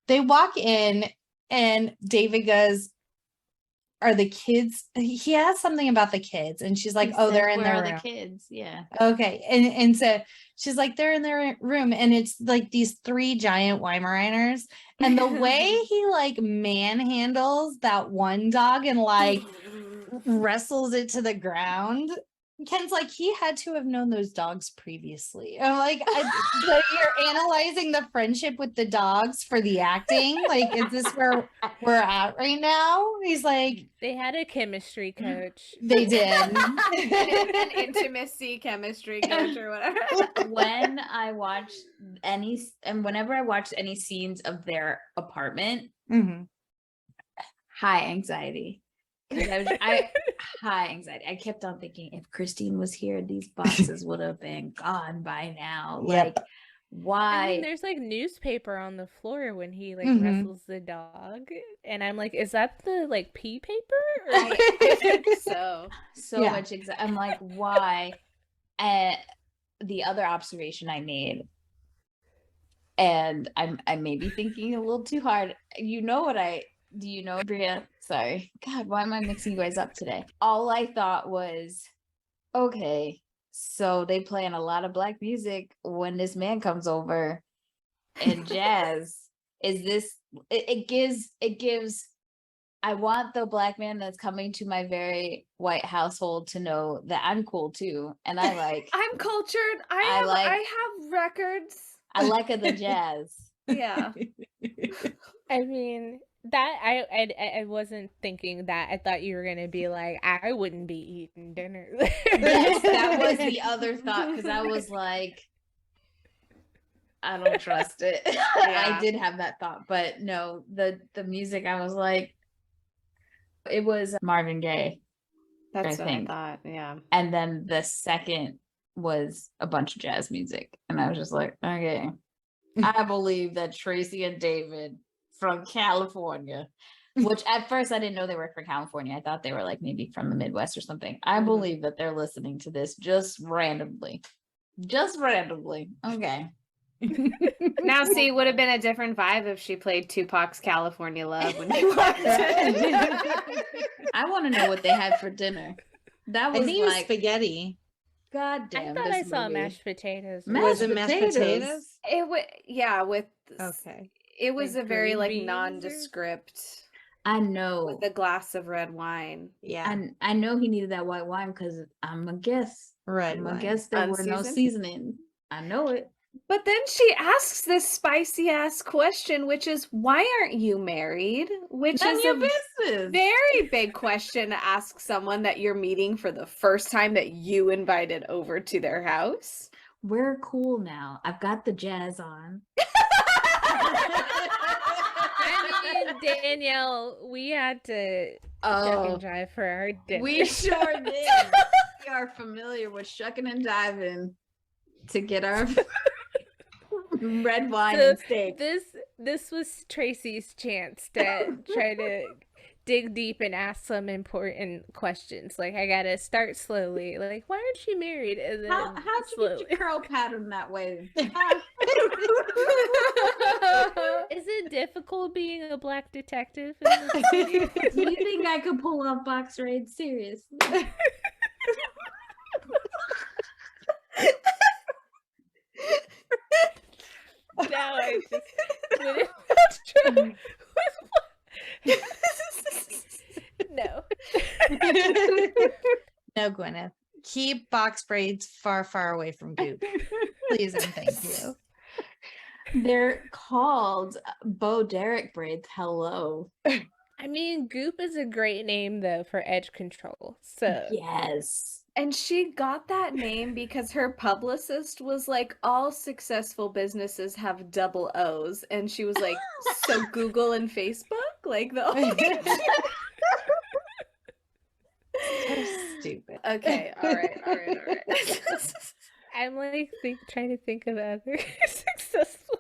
they walk in, and David goes, are the kids, he has something about the kids, and she's like, oh, they're in their room. The kids, yeah. Okay. And so she's like, they're in their room, and it's like these 3 giant Weimaraners, and the way he like manhandles that one dog and like wrestles it to the ground. Ken's like, he had to have known those dogs previously. I'm like, so you're analyzing the friendship with the dogs for the acting? Like, is this where we're at right now? He's like, They had a chemistry coach. they did. An intimacy chemistry coach or whatever. When I watch whenever I watch any scenes of their apartment, Mhm. high anxiety. High anxiety. I kept on thinking, if Christine was here, these boxes would have been gone by now. Yep. Like, why? I mean, there's like newspaper on the floor when he like Mhm. wrestles the dog, and I'm like, is that the like pee paper? Or, like, I think so. So Yeah. much I'm like, why? And the other observation I made, and I may be thinking a little too hard. You know what do you know, Bria? Sorry. God, why am I mixing you guys up today? All I thought was, okay, so they playing a lot of black music when this man comes over, and jazz. Is this it gives I want the black man that's coming to my very white household to know that I'm cool too. And I like I'm cultured. I I have records. I like the jazz. Yeah. I mean, that I wasn't thinking that. I thought you were gonna be like, I wouldn't be eating dinner. Yes, that was the other thought, because I was like, I don't trust it. I did have that thought, but no, the music, I was like, it was Marvin Gaye. That's I what think. I thought. Yeah. And then the second was a bunch of jazz music. And I was just like, okay, I believe that Tracy and David from California, which at first I didn't know they were from California. I thought they were like maybe from the Midwest or something. I believe that they're listening to this just randomly. Just randomly. Okay. Now, see, would have been a different vibe if she played Tupac's California Love when he walked in. I want to know what they had for dinner. That was I think it was like, spaghetti. God I damn. thought this I saw movie. mashed potatoes. Was it mashed potatoes? It was, yeah, with, Okay. it was Like a very green like beans or- nondescript I know. with a glass of red wine. Yeah. And I know he needed that white wine because I'm a guess. Red I'm a wine. guess there were no Unseasoned? seasoning. I know it. But then she asks this spicy ass question, which is, why aren't you married? Which None of is your a business. very big question to ask someone that you're meeting for the first time that you invited over to their house. We're cool now. I've got the jazz on. I mean, Danielle, we had to duck and drive for our dinner. We sure did. We are familiar with shucking and diving to get our red wine So and steak. This was Tracy's chance to try to dig deep and ask some important questions. Like, I gotta start slowly. Like, why aren't you married? And then How'd you slowly. get your curl pattern that way? Is it difficult being a black detective in this city? Do you think I could pull off box raids? Seriously. Now I just wouldn't No. No, Gwyneth. Keep box braids far, far away from Goop. Please and thank you. They're called Bo Derek braids. Hello. I mean, Goop is a great name though for edge control. So Yes. And she got that name because her publicist was like, all successful businesses have double O's. And she was like, so Google and Facebook? Like the only So stupid. Okay, all right. I'm like trying to think of other successful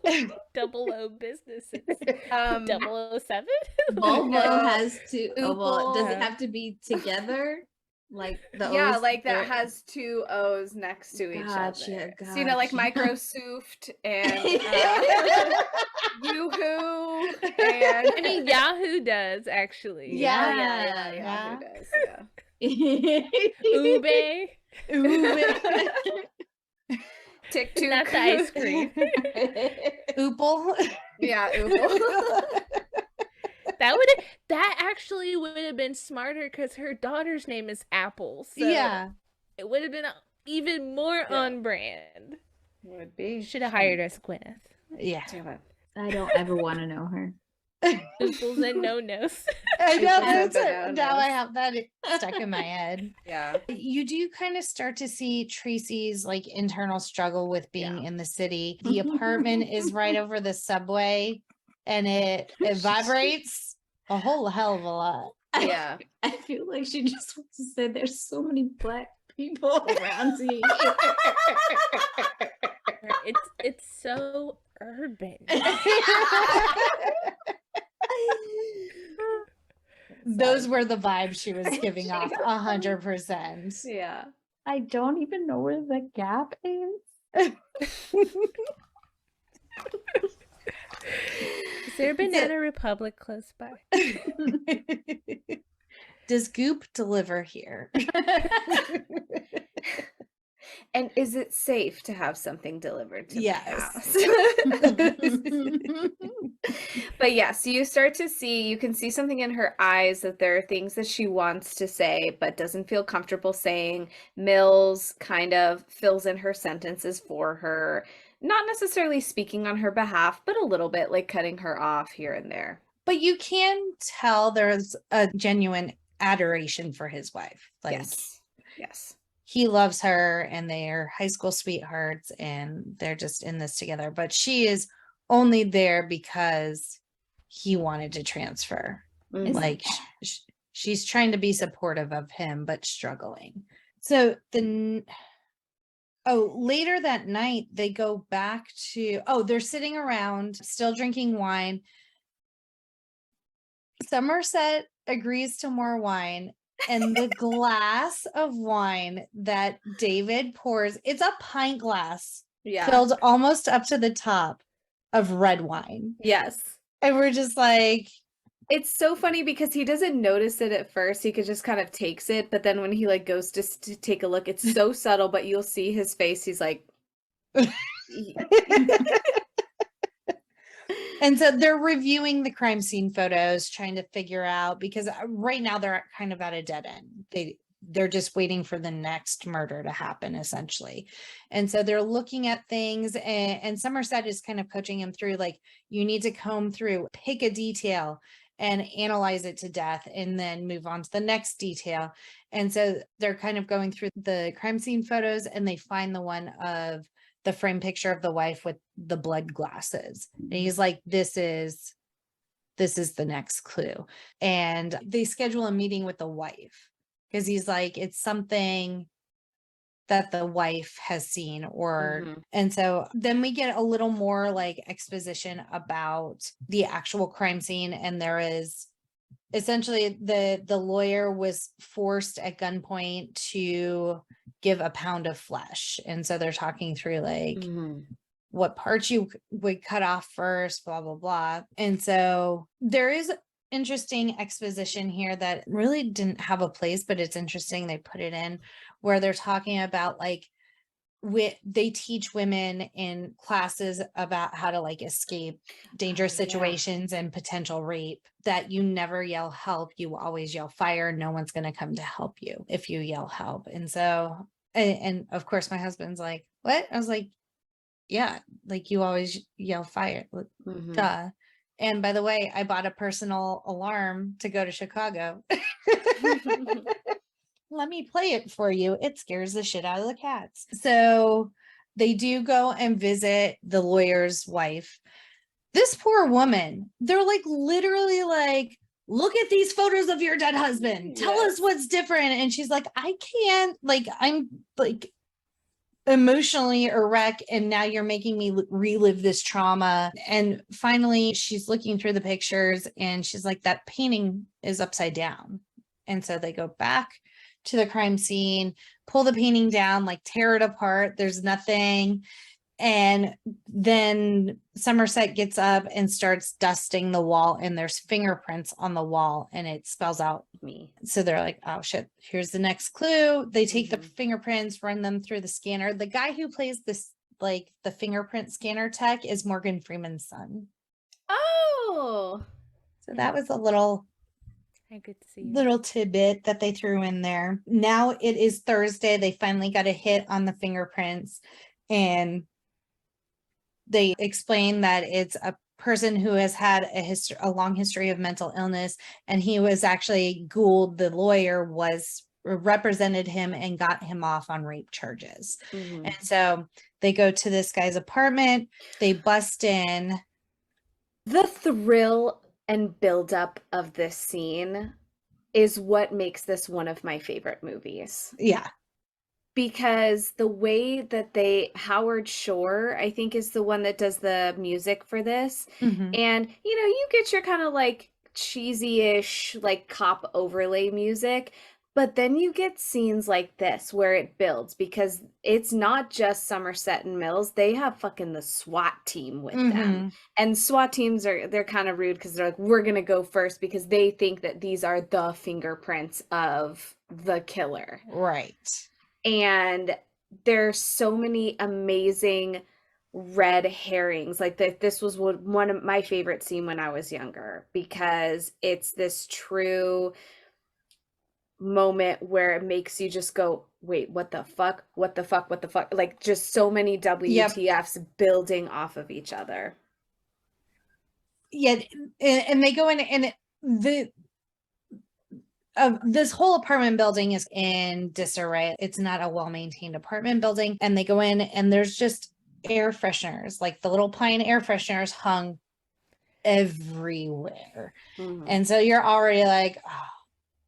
double O businesses. 007? Volvo has to. Oh, well, does it Oopal. have to be together? Like the Yeah, O's like that there- has two O's next to each Gotcha, other. So, you know, like gotcha. Microsoft and Yoo-hoo and I mean, Yahoo does actually. yeah, Yeah. who does? Ube, TikTok. not the ice cream. Oople. Yeah, Oopal. That actually would have been smarter because her daughter's name is Apple. So Yeah. it would have been even more Yeah. on brand. Would be. You should have hired us, Gwyneth. Yeah. Damn it. I don't ever want to know her. Ooples and no-nos. I know. Ooples That's and now I bananas. have that stuck in my head. Yeah. You do kind of start to see Tracy's like internal struggle with being in the city. The apartment is right over the subway and it vibrates a whole hell of a lot. Yeah. I feel like she just wants to say there's so many black people around here. It's so urban. Those were the vibes she was giving off 100%. Yeah. I don't even know where the Gap is. Is there a Banana Republic close by? Does Goop deliver here? And is it safe to have something delivered to Yes. the house? But yes, you can see something in her eyes that there are things that she wants to say but doesn't feel comfortable saying. Mills kind of fills in her sentences for her, not necessarily speaking on her behalf, but a little bit like cutting her off here and there. But you can tell there's a genuine adoration for his wife. Like Yes. he loves her and they're high school sweethearts and they're just in this together. But she is only there because he wanted to transfer. Mhm. Like she's trying to be supportive of him, but struggling. So later that night, they go back to, they're sitting around still drinking wine. Somerset agrees to more wine. And the glass of wine that David pours, it's a pint glass Yeah. filled almost up to the top of red wine. Yes. And we're just like, it's so funny because he doesn't notice it at first. He could just kind of takes it, but then when he like goes to take a look, it's so subtle, but you'll see his face. He's like, and so they're reviewing the crime scene photos, trying to figure out, because right now they're kind of at a dead end. They're just waiting for the next murder to happen, essentially. And so they're looking at things, and Somerset is kind of coaching him through, like, you need to comb through, pick a detail and analyze it to death, and then move on to the next detail. And so they're kind of going through the crime scene photos, and they find the one of the frame picture of the wife with the blood glasses. And he's like, this is the next clue. And they schedule a meeting with the wife, because he's like, it's something that the wife has seen, or and so then we get a little more like exposition about the actual crime scene. And there is essentially the lawyer was forced at gunpoint to give a pound of flesh, and so they're talking through like what parts you would cut off first, blah blah blah. And so there is interesting exposition here that really didn't have a place, but it's interesting they put it in, where they're talking about like they teach women in classes about how to like escape dangerous situations and potential rape, that you never yell help, you always yell fire. No one's going to come to help you if you yell help. And so and of course my husband's like, what? I was like, yeah, like you always yell fire. Duh. And by the way, I bought a personal alarm to go to Chicago. Let me play it for you. It scares the shit out of the cats. So they do go and visit the lawyer's wife. This poor woman, they're like literally like, look at these photos of your dead husband. Tell us what's different. And she's like, I can't, like, I'm like emotionally a wreck, and now you're making me relive this trauma. And finally she's looking through the pictures, and she's like, that painting is upside down. And so they go back to the crime scene, pull the painting down, like tear it apart, there's nothing. And then Somerset gets up and starts dusting the wall, and there's fingerprints on the wall, and it spells out me. So they're like, oh shit, here's the next clue. They take the fingerprints, run them through the scanner. The guy who plays this, like the fingerprint scanner tech, is Morgan Freeman's son. Oh, so that was a little tidbit that they threw in there. Now it is Thursday. They finally got a hit on the fingerprints, and they explain that it's a person who has had a long history of mental illness, and he was actually Gould, the lawyer, was represented him and got him off on rape charges. And so they go to this guy's apartment, they bust in. The thrill and buildup of this scene is what makes this one of my favorite movies. Yeah. Because the way that Howard Shore, I think, is the one that does the music for this. And, you know, you get your kind of like cheesy-ish, like cop overlay music, but then you get scenes like this where it builds, because it's not just Somerset and Mills. They have fucking the SWAT team with them. And SWAT teams they're kind of rude, because they're like, we're going to go first, because they think that these are the fingerprints of the killer. Right. And there's so many amazing red herrings. Like this was one of my favorite scenes when I was younger, because it's this true moment where it makes you just go, wait, what the fuck? What the fuck? What the fuck? Like just so many WTFs building off of each other. Yeah. And they go in, and this whole apartment building is in disarray. It's not a well-maintained apartment building. And they go in, and there's just air fresheners, like the little pine air fresheners hung everywhere. And so you're already like, oh,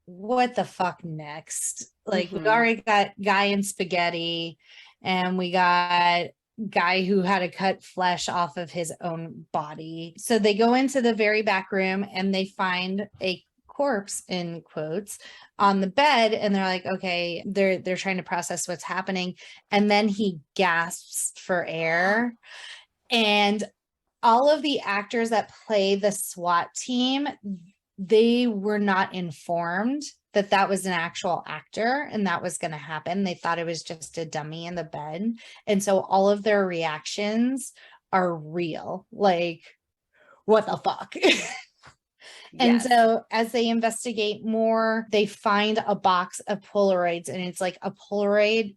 what the fuck next? Like we already got guy in spaghetti, and we got guy who had to cut flesh off of his own body. So they go into the very back room, and they find a corpse in quotes on the bed, and they're like, okay, they're trying to process what's happening, and then he gasps for air, and all of the actors that play the SWAT team, they were not informed that that was an actual actor and that was going to happen. They thought it was just a dummy in the bed, and so all of their reactions are real, like, what the fuck. And so as they investigate more, they find a box of Polaroids, and it's like a Polaroid,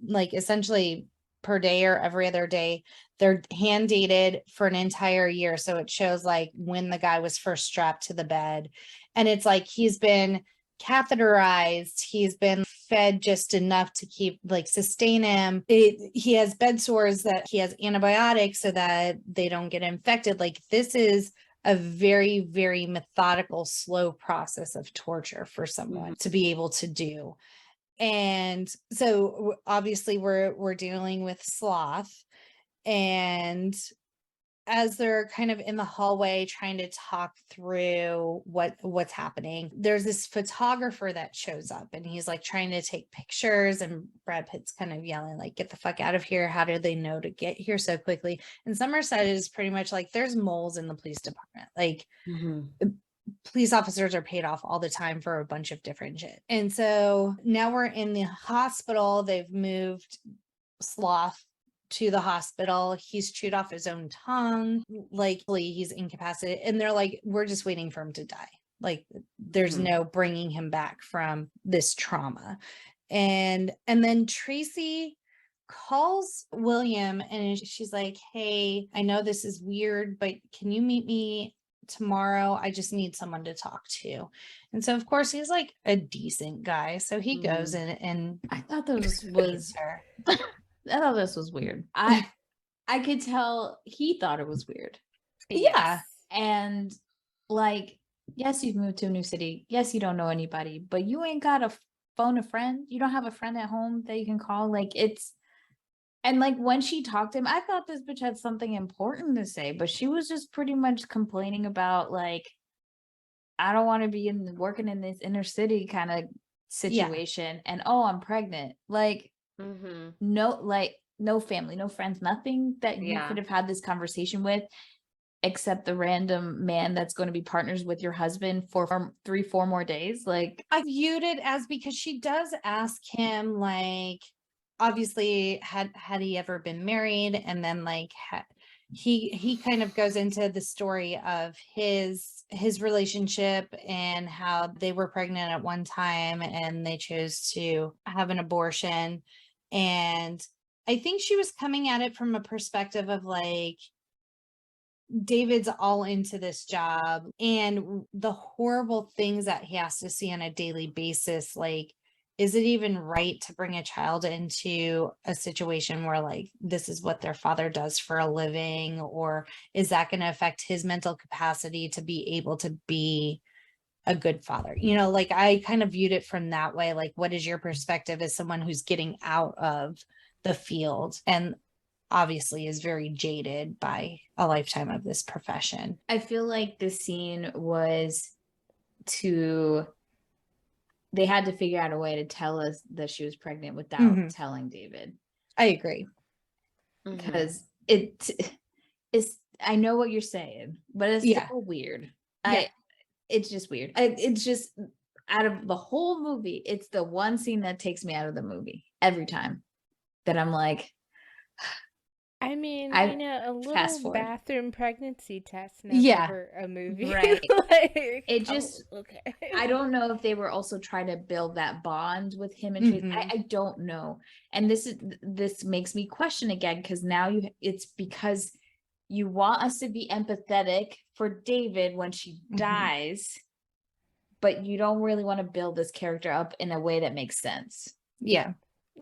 like essentially per day or every other day. They're hand dated for an entire year. So it shows like when the guy was first strapped to the bed. And it's like, he's been catheterized, he's been fed just enough to keep like sustain him. He has bed sores that he has antibiotics so that they don't get infected. Like, this is a very, very methodical, slow process of torture for someone to be able to do. And so obviously we're dealing with sloth, and as they're kind of in the hallway trying to talk through what's happening, there's this photographer that shows up, and he's like trying to take pictures, and Brad Pitt's kind of yelling like, get the fuck out of here, how did they know to get here so quickly? And Somerset is pretty much like, there's moles in the police department, like police officers are paid off all the time for a bunch of different shit. And so now we're in the hospital. They've moved Sloth to the hospital. He's chewed off his own tongue, likely he's incapacitated, and they're like, we're just waiting for him to die. Like, there's no bringing him back from this trauma. And then Tracy calls William, and she's like, hey, I know this is weird, but can you meet me tomorrow? I just need someone to talk to. And so of course he's like a decent guy, so he goes in, and I thought this was I thought this was weird. I could tell he thought it was weird. Yeah. And like, yes, you've moved to a new city. Yes, you don't know anybody, but you ain't got a phone a friend. You don't have a friend at home that you can call. Like, it's, and like when she talked to him, I thought this bitch had something important to say, but she was just pretty much complaining about like, I don't want to be working in this inner city kind of situation. Yeah. And oh, I'm pregnant. Like, no family, no friends, nothing that you could have had this conversation with, except the random man that's going to be partners with your husband for 3-4 more days. Like, I viewed it as, because she does ask him, like, obviously had he ever been married, and then like he kind of goes into the story of his relationship and how they were pregnant at one time and they chose to have an abortion. And I think she was coming at it from a perspective of like, David's all into this job and the horrible things that he has to see on a daily basis. Like, is it even right to bring a child into a situation where like, this is what their father does for a living? Or is that going to affect his mental capacity to be able to be a good father? You know, like, I kind of viewed it from that way. Like, what is your perspective as someone who's getting out of the field and obviously is very jaded by a lifetime of this profession? I feel like the scene was they had to figure out a way to tell us that she was pregnant without telling David. I agree. Because it's, I know what you're saying, but it's so weird. It's just weird. It's just, out of the whole movie, it's the one scene that takes me out of the movie every time, that I'm like, I mean, a little bathroom pregnancy test for a movie. Right. Like, it just, okay. I don't know if they were also trying to build that bond with him and Tracy. I don't know. And this makes me question again, because now it's because you want us to be empathetic for David when she dies, but you don't really want to build this character up in a way that makes sense. Yeah.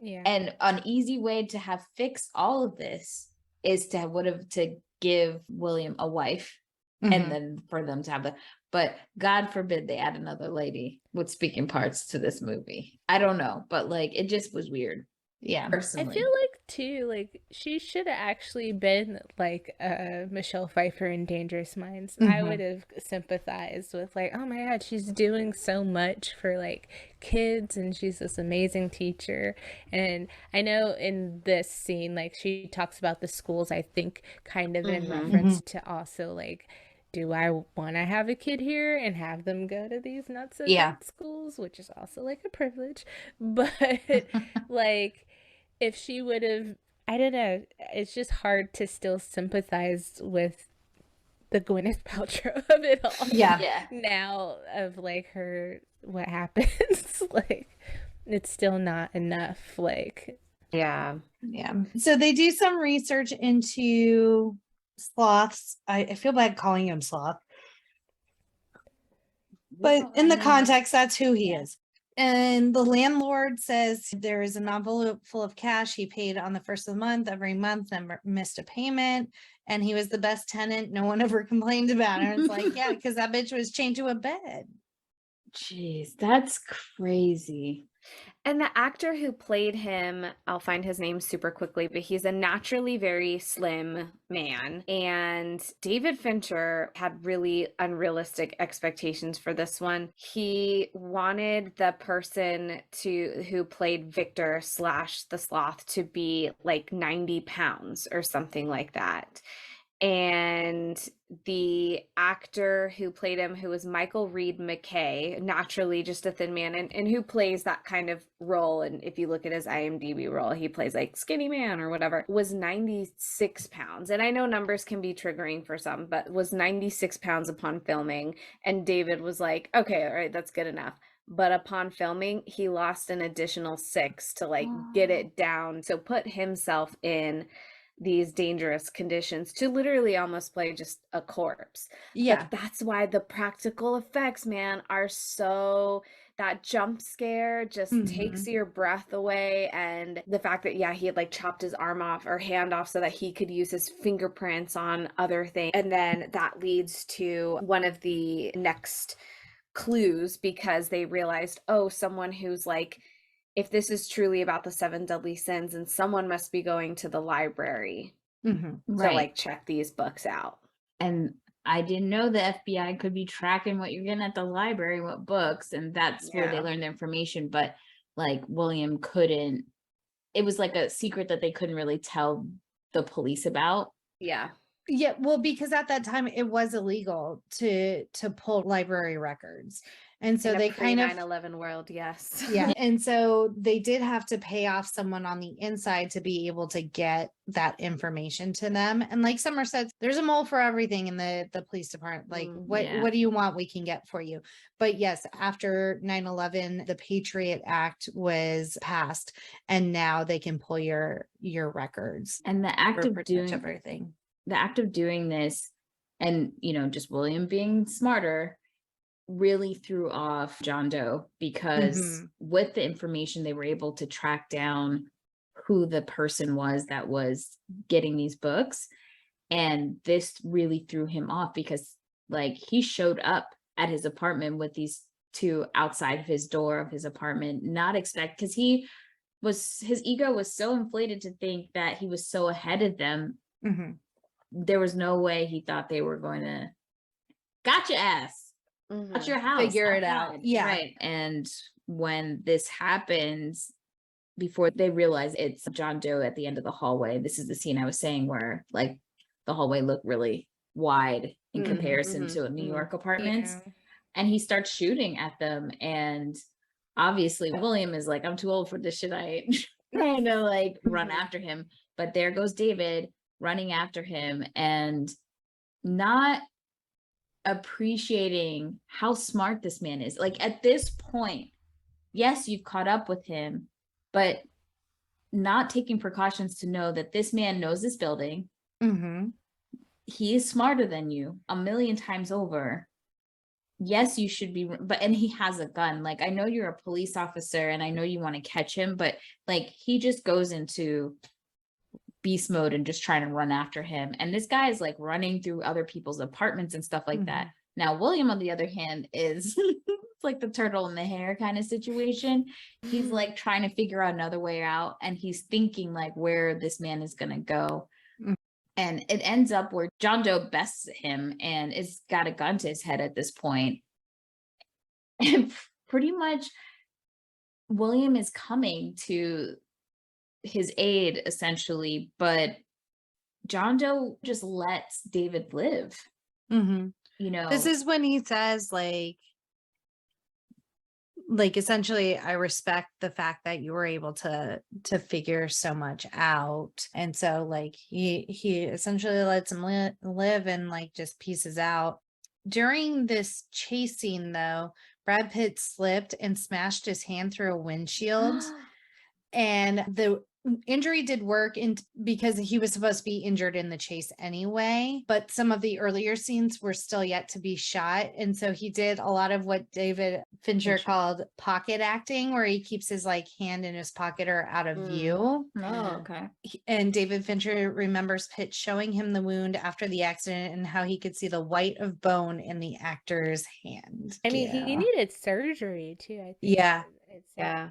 And an easy way to have fixed all of this is to give William a wife, and then for them to have but God forbid they add another lady with speaking parts to this movie. I don't know, but like, it just was weird. Yeah. I personally. feel like too, like she should have actually been like Michelle Pfeiffer in Dangerous Minds. I would have sympathized with like, oh my God, she's doing so much for like kids and she's this amazing teacher. And I know in this scene, like she talks about the schools, I think kind of in reference to also like, do I want to have a kid here and have them go to these not so great schools, which is also like a privilege. But like, if she would have, I don't know, it's just hard to still sympathize with the Gwyneth Paltrow of it all. Yeah. Now of like her, what happens, like it's still not enough. Like, Yeah. So they do some research into sloths. I feel bad calling him sloth, but in the context, that's who he is. And the landlord says there is an envelope full of cash he paid on the first of the month, every month, never missed a payment. And he was the best tenant. No one ever complained about it. It's like, yeah, because that bitch was chained to a bed. Jeez, that's crazy. And the actor who played him, I'll find his name super quickly, but he's a naturally very slim man. And David Fincher had really unrealistic expectations for this one. He wanted the person who played Victor / the sloth to be like 90 pounds or something like that. And the actor who played him, who was Michael Reed McKay, naturally just a thin man, and who plays that kind of role, and if you look at his IMDb role, he plays like skinny man or whatever, was 96 pounds. And I know numbers can be triggering for some, but was 96 pounds upon filming. And David was like, okay, all right, that's good enough. But upon filming, he lost an additional 6 to like get it down. So put himself in these dangerous conditions to literally almost play just a corpse. Yeah. But that's why the practical effects, man, are so, that jump scare just takes your breath away. And the fact that, yeah, he had like chopped his arm off or hand off so that he could use his fingerprints on other things. And then that leads to one of the next clues, because they realized, oh, someone who's like, if this is truly about the 7 deadly sins, and someone must be going to the library to like check these books out. And I didn't know the FBI could be tracking what you're getting at the library, what books, and that's where they learned the information. But like William couldn't, it was like a secret that they couldn't really tell the police about. Yeah. Yeah, well, because at that time it was illegal to pull library records. And so they kind of 9/11 world, yes. Yeah. And so they did have to pay off someone on the inside to be able to get that information to them. And like Summer said, there's a mole for everything in the police department. Like, what do you want? We can get for you. But yes, after 9/11, the Patriot Act was passed, and now they can pull your records. And the act of doing everything. The act of doing this, and just William being smarter, really threw off John Doe, because with the information they were able to track down who the person was that was getting these books. And this really threw him off, because like he showed up at his apartment with these 2 outside of his door of his apartment, not expect, because his ego was so inflated to think that he was so ahead of them. There was no way he thought they were going to gotcha ass at your house, figure it out. Yeah. Right. And when this happens, before they realize it's John Doe at the end of the hallway, this is the scene I was saying where like the hallway looked really wide in comparison to a New York apartments. And he starts shooting at them. And obviously William is like, I'm too old for this shit. I ain't gonna like run after him. But there goes David running after him and not appreciating how smart this man is. Like at this point, yes, you've caught up with him, but not taking precautions to know that this man knows this building. He is smarter than you 1,000,000 times over. Yes, you should be, and he has a gun. Like, I know you're a police officer and I know you want to catch him, but like he just goes into beast mode and just trying to run after him. And this guy is like running through other people's apartments and stuff like that. Now, William, on the other hand, is It's like the turtle in the hare kind of situation. He's like trying to figure out another way out, and he's thinking like where this man is gonna go. And it ends up where John Doe bests him and is got a gun to his head at this point. And pretty much William is coming to his aid essentially, but John Doe just lets David live. You know, this is when he says like essentially, I respect the fact that you were able to figure so much out. And so like he essentially lets him live and like just pieces out. During this chase scene though, Brad Pitt slipped and smashed his hand through a windshield. And the injury did work because he was supposed to be injured in the chase anyway, but some of the earlier scenes were still yet to be shot. And so he did a lot of what David Fincher called pocket acting, where he keeps his like hand in his pocket or out of view. oh, okay. And David Fincher remembers Pitt showing him the wound after the accident and how he could see the white of bone in the actor's hand. I mean, he needed surgery too, I think. Yeah. Yeah.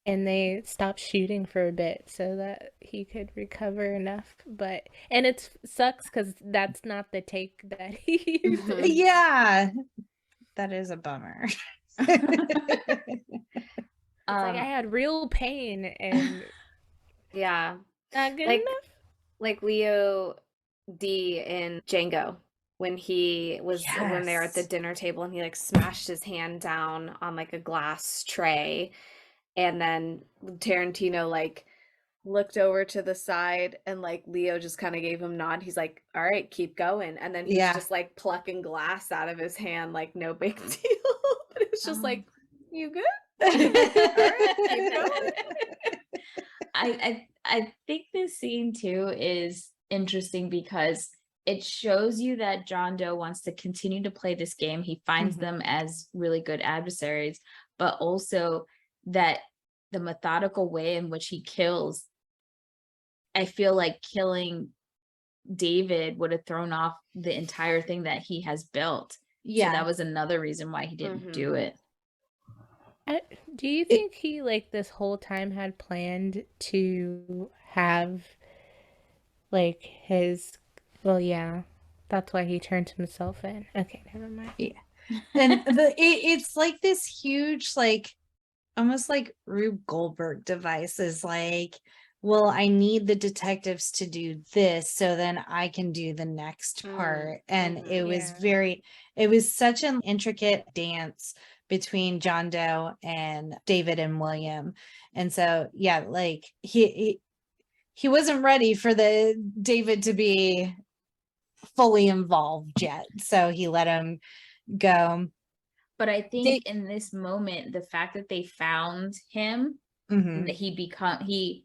And they stopped shooting for a bit so that he could recover enough. And it sucks because that's not the take that he used. Yeah, that is a bummer. It's like I had real pain and Yeah. not good Like- enough. Like Leo D in Django, when he was when they were at the Yes. dinner table and he like smashed his hand down on like a glass tray, and then Tarantino like looked over to the side and like Leo just kind of gave him a nod. He's like, all right, keep going. And then he's just like plucking glass out of his hand like no big deal. But it was just like, you good? All right, keep going. I think this scene too is interesting because it shows you that John Doe wants to continue to play this game. He finds them as really good adversaries, but also that the methodical way in which he kills, I feel like killing David would have thrown off the entire thing that he has built. Yeah. So that was another reason why he didn't do it. Do you think he like this whole time had planned to have like his that's why he turned himself in. Okay, never mind. And it's like this huge like almost like Rube Goldberg device is like, well, I need the detectives to do this so then I can do the next part. And it was such an intricate dance between John Doe and David and William. And so yeah, like he wasn't ready for the David to be fully involved yet, so he let him go. But I think in this moment, the fact that they found him, that he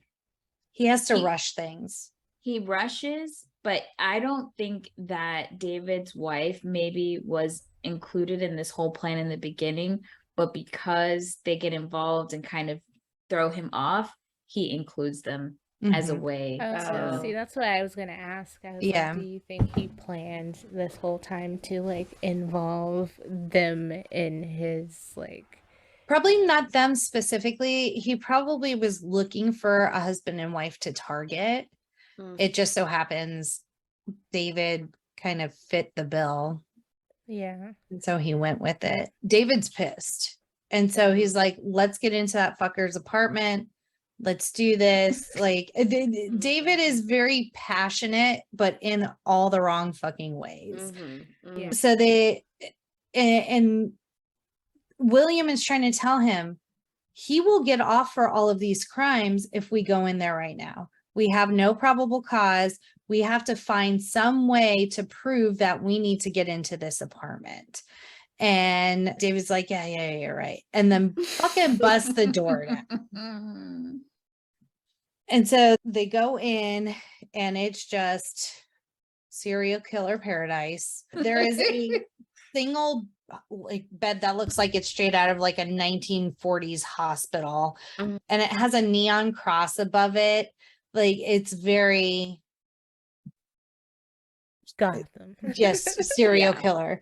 has to rush things. He rushes, but I don't think that David's wife maybe was included in this whole plan in the beginning, but because they get involved and kind of throw him off, he includes them as a way. See, that's what I was gonna ask. I was like, do you think he planned this whole time to like involve them in his like? Probably not them specifically. He probably was looking for a husband and wife to target. It just so happens David kind of fit the bill. Yeah. And so he went with it. David's pissed. And so he's like, let's get into that fucker's apartment. Let's do this. Like David is very passionate, but in all the wrong fucking ways. Yeah. So and William is trying to tell him he will get off for all of these crimes if we go in there right now. We have no probable cause. We have to find some way to prove that we need to get into this apartment. And David's like, yeah, you're right. And then fucking bust the door down. And so they go in and it's just serial killer paradise. There is a single like bed that looks like it's straight out of like a 1940s hospital. And it has a neon cross above it. Like it's very Gotham. Just serial Yeah. killer.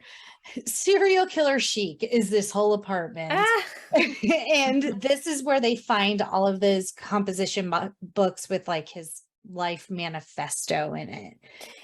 Serial killer chic is this whole apartment. And this is where they find all of those composition books with like his life manifesto in it.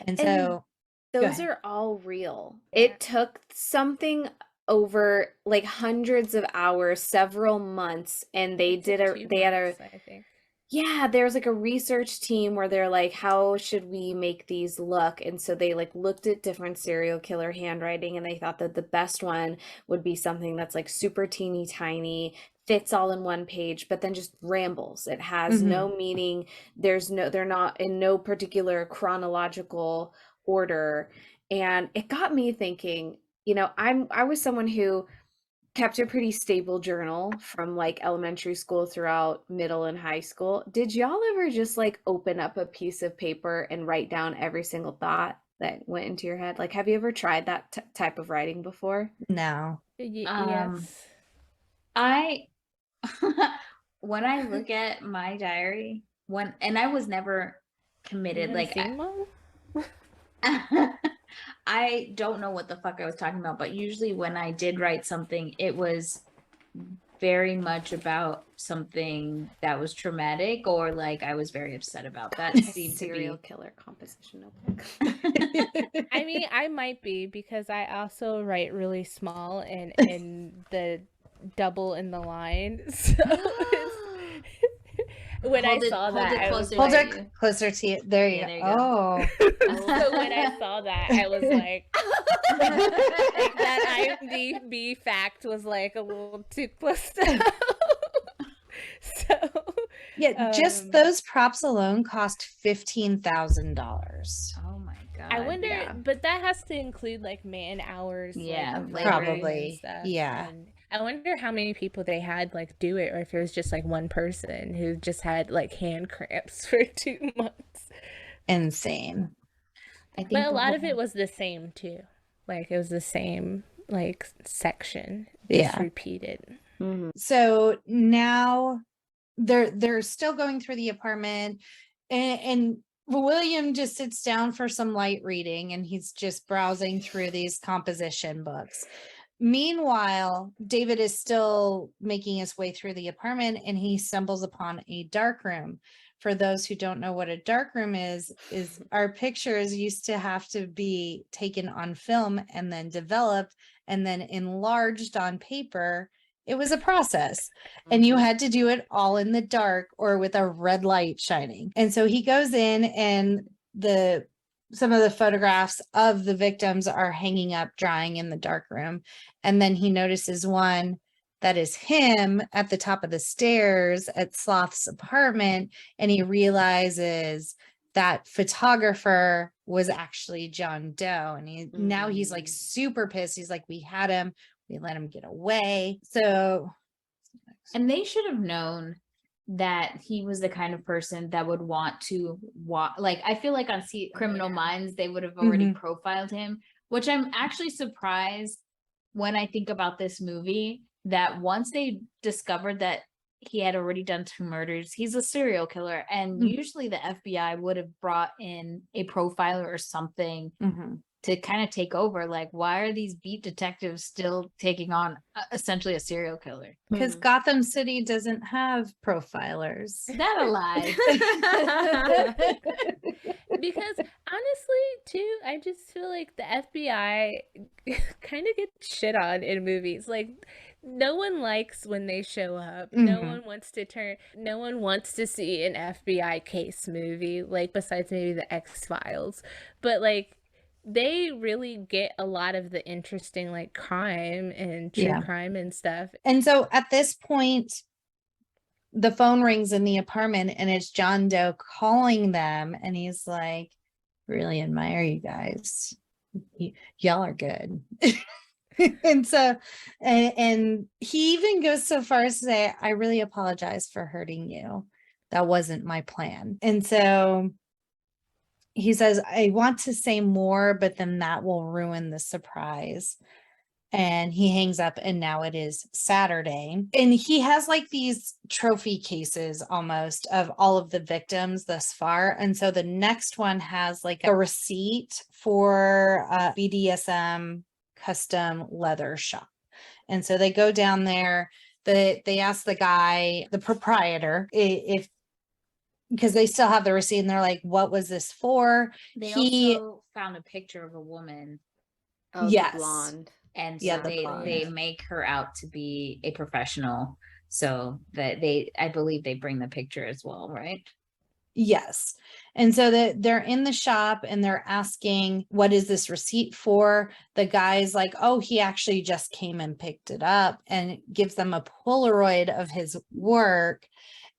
And so those are all real. It took something over like hundreds of hours, several months, and they had a I think. Yeah, there's like a research team where they're like, how should we make these look? And so they like looked at different serial killer handwriting, and they thought that the best one would be something that's like super teeny tiny, fits all in one page, but then just rambles. It has no meaning. They're not in no particular chronological order. And it got me thinking, you know, I was someone who kept a pretty stable journal from like elementary school throughout middle and high school. Did y'all ever just like open up a piece of paper and write down every single thought that went into your head? Like, have you ever tried that type of writing before? no. Yes. I when I look at my diary, and I was never committed, like I don't know what the fuck I was talking about, but usually when I did write something, it was very much about something that was traumatic, or like I was very upset about. That seemed to be serial killer composition notebook. I mean, I might be, because I also write really small and the double in the line. So when I saw that, I was hold it closer to you. There you go. Oh. So when I saw that, I was like, that IMDb fact was like a little too close to home. So yeah, just those props alone cost $15,000. Oh my god! I wonder, but that has to include like man hours. Yeah, like, probably. and stuff. Yeah. And I wonder how many people they had like do it, or if it was just like one person who just had like hand cramps for 2 months. Insane. I think But a lot of it was the same too. Like it was the same like section, just repeated. So now they're still going through the apartment, and William just sits down for some light reading, and he's just browsing through these composition books. Meanwhile, David is still making his way through the apartment, and he stumbles upon a dark room. For those who don't know what a dark room is our pictures used to have to be taken on film and then developed and then enlarged on paper. It was a process, and you had to do it all in the dark or with a red light shining. And so he goes in, and some of the photographs of the victims are hanging up, drying in the dark room. And then he notices one that is him at the top of the stairs at Sloth's apartment. And he realizes that photographer was actually John Doe. And now he's like super pissed. He's like, we had him, we let him get away. So, and they should have known that he was the kind of person that would want to like, I feel like on Criminal Minds, they would have already profiled him, which I'm actually surprised when I think about this movie, that once they discovered that he had already done 2 murders, he's a serial killer. And usually the FBI would have brought in a profiler or something to kind of take over. Like, why are these beat detectives still taking on essentially a serial killer? Because Gotham City doesn't have profilers. That a lie. Because honestly, too, I just feel like the FBI kind of gets shit on in movies. Like, no one likes when they show up. No one wants to see an FBI case movie, like, besides maybe the X-Files. But, like, they really get a lot of the interesting, like, crime and true crime and stuff. And so at this point, the phone rings in the apartment, and it's John Doe calling them, and he's like, really admire you guys. Y'all are good. And so, and he even goes so far as to say, I really apologize for hurting you. That wasn't my plan. And so he says, I want to say more, but then that will ruin the surprise. And he hangs up, and now it is Saturday. And he has like these trophy cases almost of all of the victims thus far. And so the next one has like a receipt for a BDSM custom leather shop. And so they go down there, they ask the guy, the proprietor, if because they still have the receipt, and they're like, what was this for? They He also found a picture of a woman, Oh, Yes. the blonde. and Yeah, so the they blonde. make her out to be a professional, so that I believe they bring the picture as well, right? Yes. And so they're in the shop and they're asking, what is this receipt for? The guy's like, oh, he actually just came and picked it up, and gives them a Polaroid of his work.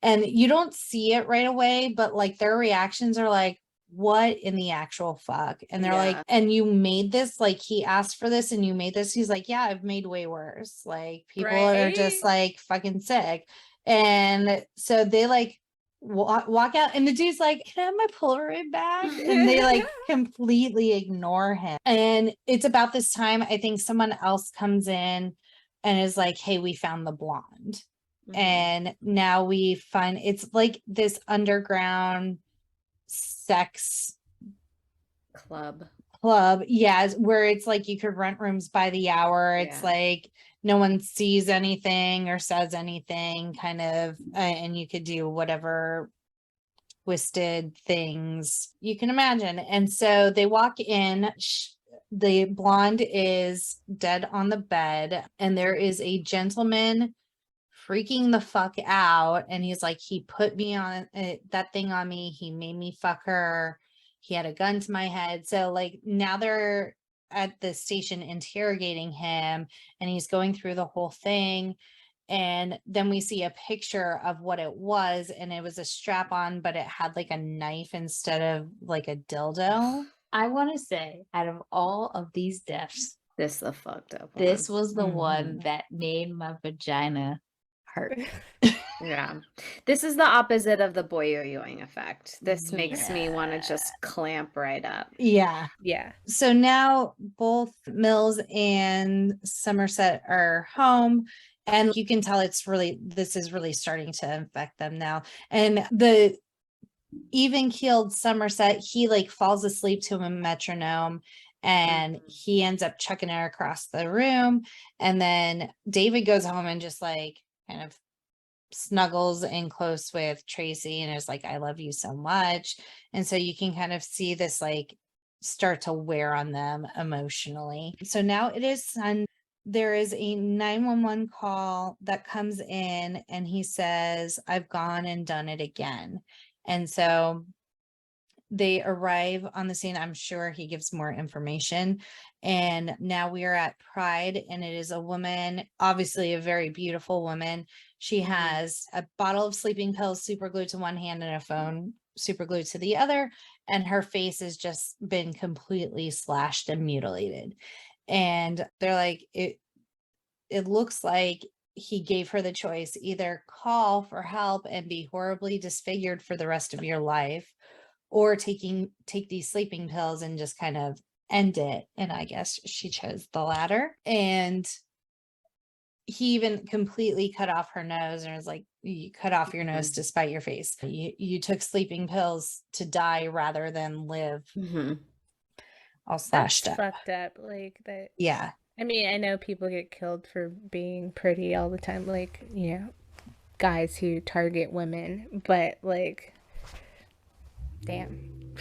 And you don't see it right away, but like their reactions are like, what in the actual fuck? And they're like, Yeah. and you made this? Like, he asked for this and you made this? He's like, yeah, I've made way worse. Like, people are just like fucking sick. And so they like walk out, and the dude's like, can I have my Polaroid back? And they like completely ignore him. And it's about this time, I think someone else comes in and is like, hey, we found the blonde. And now we find it's like this underground sex Club. yes, where it's like you could rent rooms by the hour. It's Yeah. like no one sees anything or says anything, kind of, and you could do whatever twisted things you can imagine. And so they walk in, the blonde is dead on the bed, and there is a gentleman freaking the fuck out, and he's like, he put me on that thing on me, he made me fuck her, he had a gun to my head. So like now they're at the station interrogating him, and he's going through the whole thing. And then we see a picture of what it was, and it was a strap on, but it had like a knife instead of like a dildo. I want to say, out of all of these deaths, This the fucked up one. this was the one Mhm. that made my vagina hurt. Yeah. This is the opposite of the boyo-yoing effect. This makes me want to just clamp right up. Yeah. Yeah. So now both Mills and Somerset are home, and you can tell this is really starting to affect them now. And the even keeled Somerset, he like falls asleep to a metronome, and he ends up chucking her across the room. And then David goes home and just like kind of snuggles in close with Tracy and is like, I love you so much. And so you can kind of see this like start to wear on them emotionally. So now it is Sunday. There is a 911 call that comes in, and he says, I've gone and done it again. And so they arrive on the scene. I'm sure he gives more information. And now we are at Pride, and it is a woman, obviously a very beautiful woman. She has a bottle of sleeping pills super glued to one hand and a phone super glued to the other. And her face has just been completely slashed and mutilated. And they're like, it looks like he gave her the choice: either call for help and be horribly disfigured for the rest of your life, or take these sleeping pills and just kind of end it. And I guess she chose the latter. And he even completely cut off her nose and was like, you cut off your nose to spite your face. You took sleeping pills to die rather than live. All slashed That's up. fucked up. Like that. Yeah. I mean, I know people get killed for being pretty all the time, like, you know, guys who target women, but like, damn.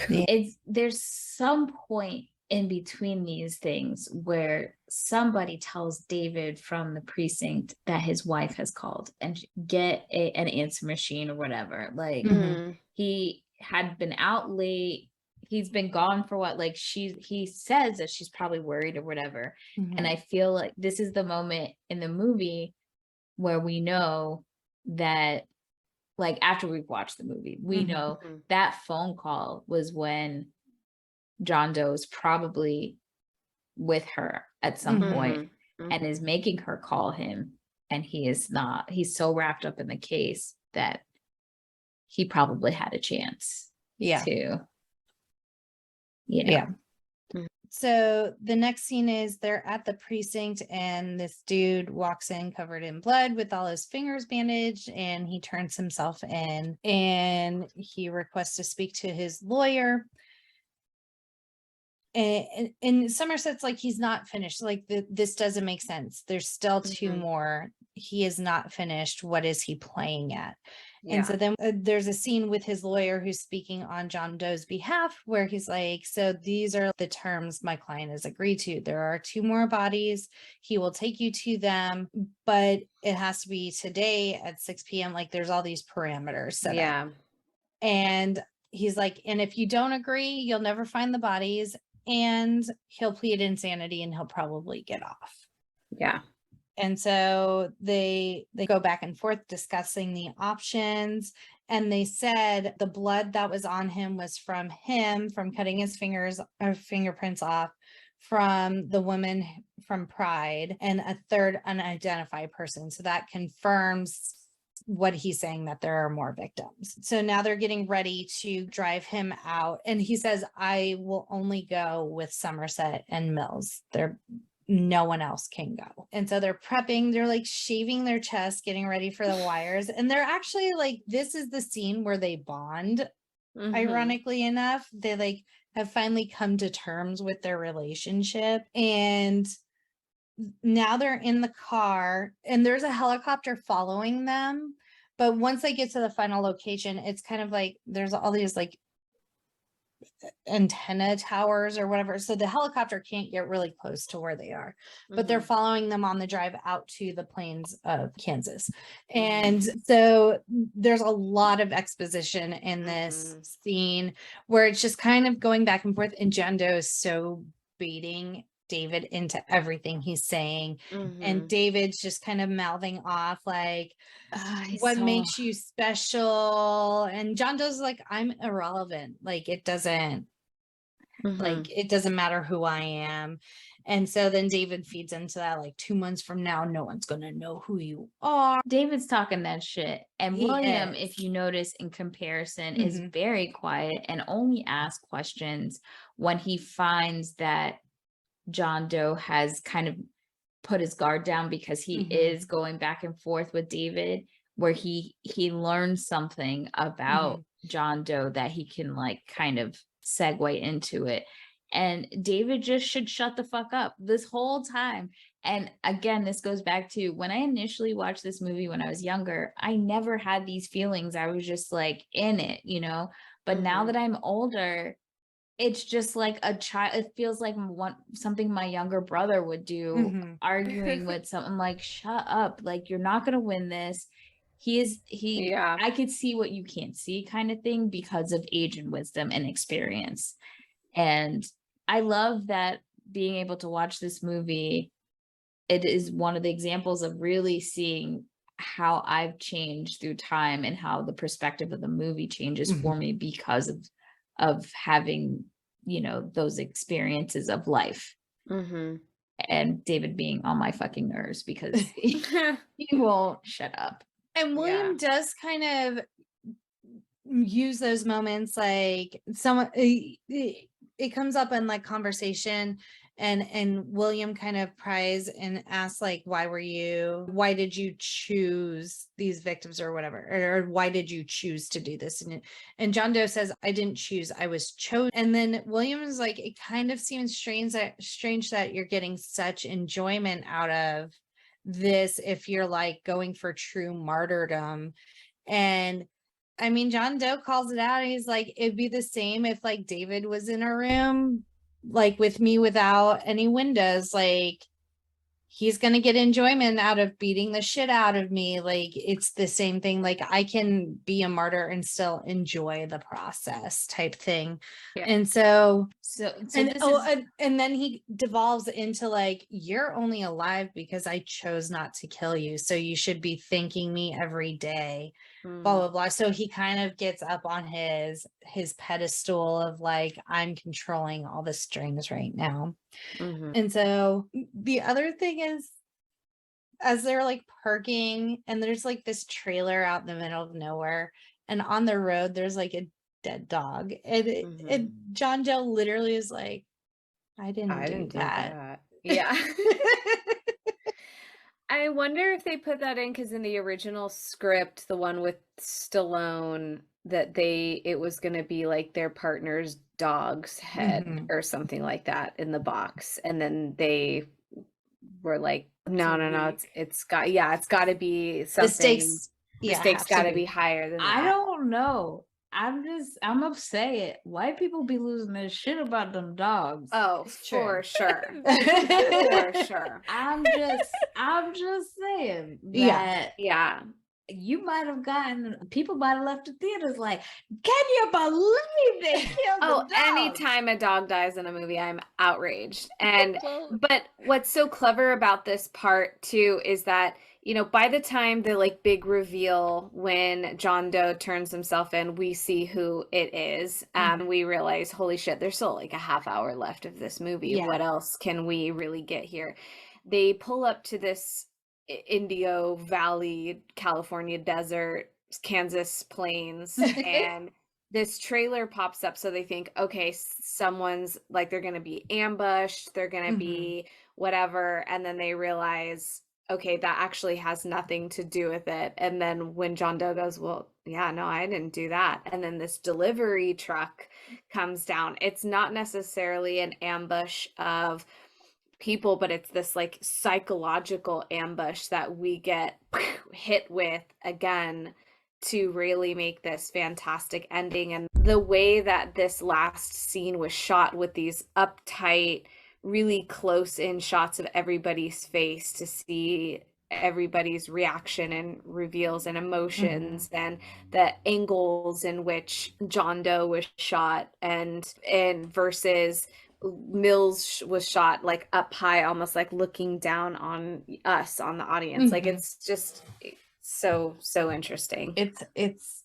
There's some point in between these things where somebody tells David from the precinct that his wife has called and get an answer machine or whatever. Like he had been out late. He's been gone for what? Like he says that she's probably worried or whatever. And I feel like this is the moment in the movie where we know that, like, after we've watched the movie, we know that phone call was when John Doe is probably with her at some point and is making her call him. And he is not. He's so wrapped up in the case that he probably had a chance to, you know. So the next scene is they're at the precinct and this dude walks in covered in blood with all his fingers bandaged, and he turns himself in and he requests to speak to his lawyer. And Somerset's like, he's not finished. Like, this doesn't make sense. There's still two more. He is not finished. What is he playing at? And so then there's a scene with his lawyer who's speaking on John Doe's behalf, where he's like, so these are the terms my client has agreed to. There are two more bodies. He will take you to them, but it has to be today at 6 p.m. Like, there's all these parameters set up. And he's like, and if you don't agree, you'll never find the bodies. And he'll plead insanity and he'll probably get off. And so they go back and forth discussing the options. And they said the blood that was on him was from cutting his fingerprints off, from the woman from Pride, and a third unidentified person. So that confirms what he's saying, that there are more victims. So now they're getting ready to drive him out. And he says, I will only go with Somerset and Mills. No one else can go. And so they're prepping, they're like shaving their chest, getting ready for the wires. And they're actually like, this is the scene where they bond. Ironically enough, they like have finally come to terms with their relationship. And now they're in the car and there's a helicopter following them. But once they get to the final location, it's kind of like there's all these like antenna towers or whatever, so the helicopter can't get really close to where they are, but they're following them on the drive out to the plains of Kansas. And so there's a lot of exposition in this scene where it's just kind of going back and forth, and John Doe is so baiting David into everything he's saying, and David's just kind of mouthing off like, what makes you special? And John Doe's like, I'm irrelevant. Like, it doesn't matter who I am. And so then David feeds into that, like, 2 months from now, no one's gonna know who you are. David's talking that shit. And William, if you notice in comparison, is very quiet and only asks questions when he finds that John Doe has kind of put his guard down, because he is going back and forth with David, where he learns something about John Doe that he can like kind of segue into it. And David just should shut the fuck up this whole time. And again, this goes back to when I initially watched this movie when I was younger, I never had these feelings. I was just like in it, you know, but now that I'm older, it's just like a child. It feels like something my younger brother would do, arguing with something like, shut up. Like, you're not going to win this. I could see what you can't see kind of thing, because of age and wisdom and experience. And I love that being able to watch this movie, it is one of the examples of really seeing how I've changed through time and how the perspective of the movie changes for me because of having, you know, those experiences of life. And David being on my fucking nerves because he won't shut up. And William does kind of use those moments, like it comes up in like conversation, and William kind of pries and asks like, why did you choose these victims or whatever, or why did you choose to do this? And John Doe says, I didn't choose, I was chosen. And then William is like, it kind of seems strange that you're getting such enjoyment out of this if you're like going for true martyrdom. And I mean, John Doe calls it out. He's like, it'd be the same if like David was in a room like with me without any windows. Like, he's gonna get enjoyment out of beating the shit out of me. Like, it's the same thing. Like, I can be a martyr and still enjoy the process type thing. And and then he devolves into like, you're only alive because I chose not to kill you, so you should be thanking me every day. Blah blah blah. So he kind of gets up on his pedestal of like, I'm controlling all the strings right now. And so the other thing is, as they're like parking, and there's like this trailer out in the middle of nowhere, and on the road there's like a dead dog, and John Doe literally is like, I didn't do that. Yeah. I wonder if they put that in because in the original script, the one with Stallone, that it was going to be like their partner's dog's head or something like that in the box, and then they were like, no, it's got to be something. The stakes got to be higher than that. I don't know. I'm upset. White people be losing their shit about them dogs. Oh, for sure. For sure. I'm just saying that. Yeah. You might have people might have left the theaters like, can you believe they killed the dog? Anytime a dog dies in a movie, I'm outraged. But what's so clever about this part too is that, you know, by the time the like big reveal when John Doe turns himself in, we see who it is. We realize, holy shit, there's still like a half hour left of this movie. Yeah. What else can we really get here? They pull up to this Indio Valley, California desert, Kansas plains, and this trailer pops up. So they think, okay, someone's like, they're going to be ambushed, they're going to be whatever. And then they realize, okay, that actually has nothing to do with it. And then when John Doe goes, well, yeah, no, I didn't do that. And then this delivery truck comes down. It's not necessarily an ambush of people, but it's this like psychological ambush that we get hit with again to really make this fantastic ending. And the way that this last scene was shot with these uptight, really close in shots of everybody's face to see everybody's reaction and reveals and emotions, and the angles in which John Doe was shot and versus Mills was shot like up high, almost like looking down on us, on the audience. Like it's just so interesting. It's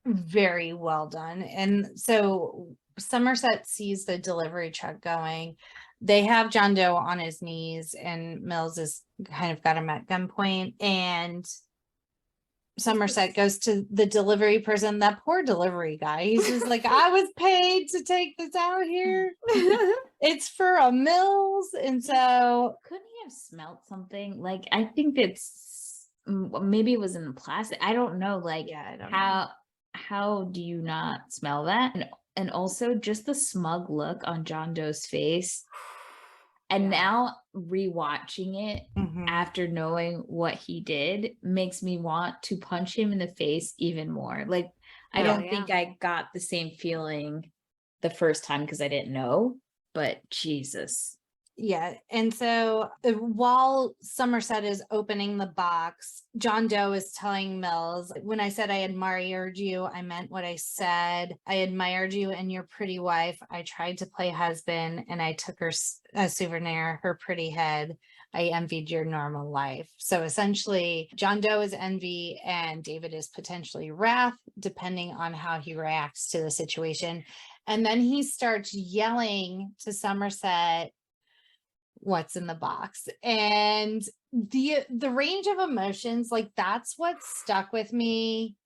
very well done. And so Somerset sees the delivery truck going. They have John Doe on his knees and Mills is kind of got him at gunpoint, and Somerset goes to the delivery person, that poor delivery guy. He's just like, I was paid to take this out here. It's for a Mills. And so couldn't he have smelled something? Like, I think it's maybe it was in the plastic. I don't know. Like, I don't know. How do you not smell that? And also just the smug look on John Doe's face. And now rewatching it after knowing what he did makes me want to punch him in the face even more. Like, I don't think I got the same feeling the first time because I didn't know, but Jesus. Yeah. And so while Somerset is opening the box, John Doe is telling Mills, when I said I admired you, I meant what I said. I admired you and your pretty wife. I tried to play husband and I took her a souvenir, her pretty head. I envied your normal life. So essentially, John Doe is envy and David is potentially wrath, depending on how he reacts to the situation. And then he starts yelling to Somerset, what's in the box, and the range of emotions, like that's what stuck with me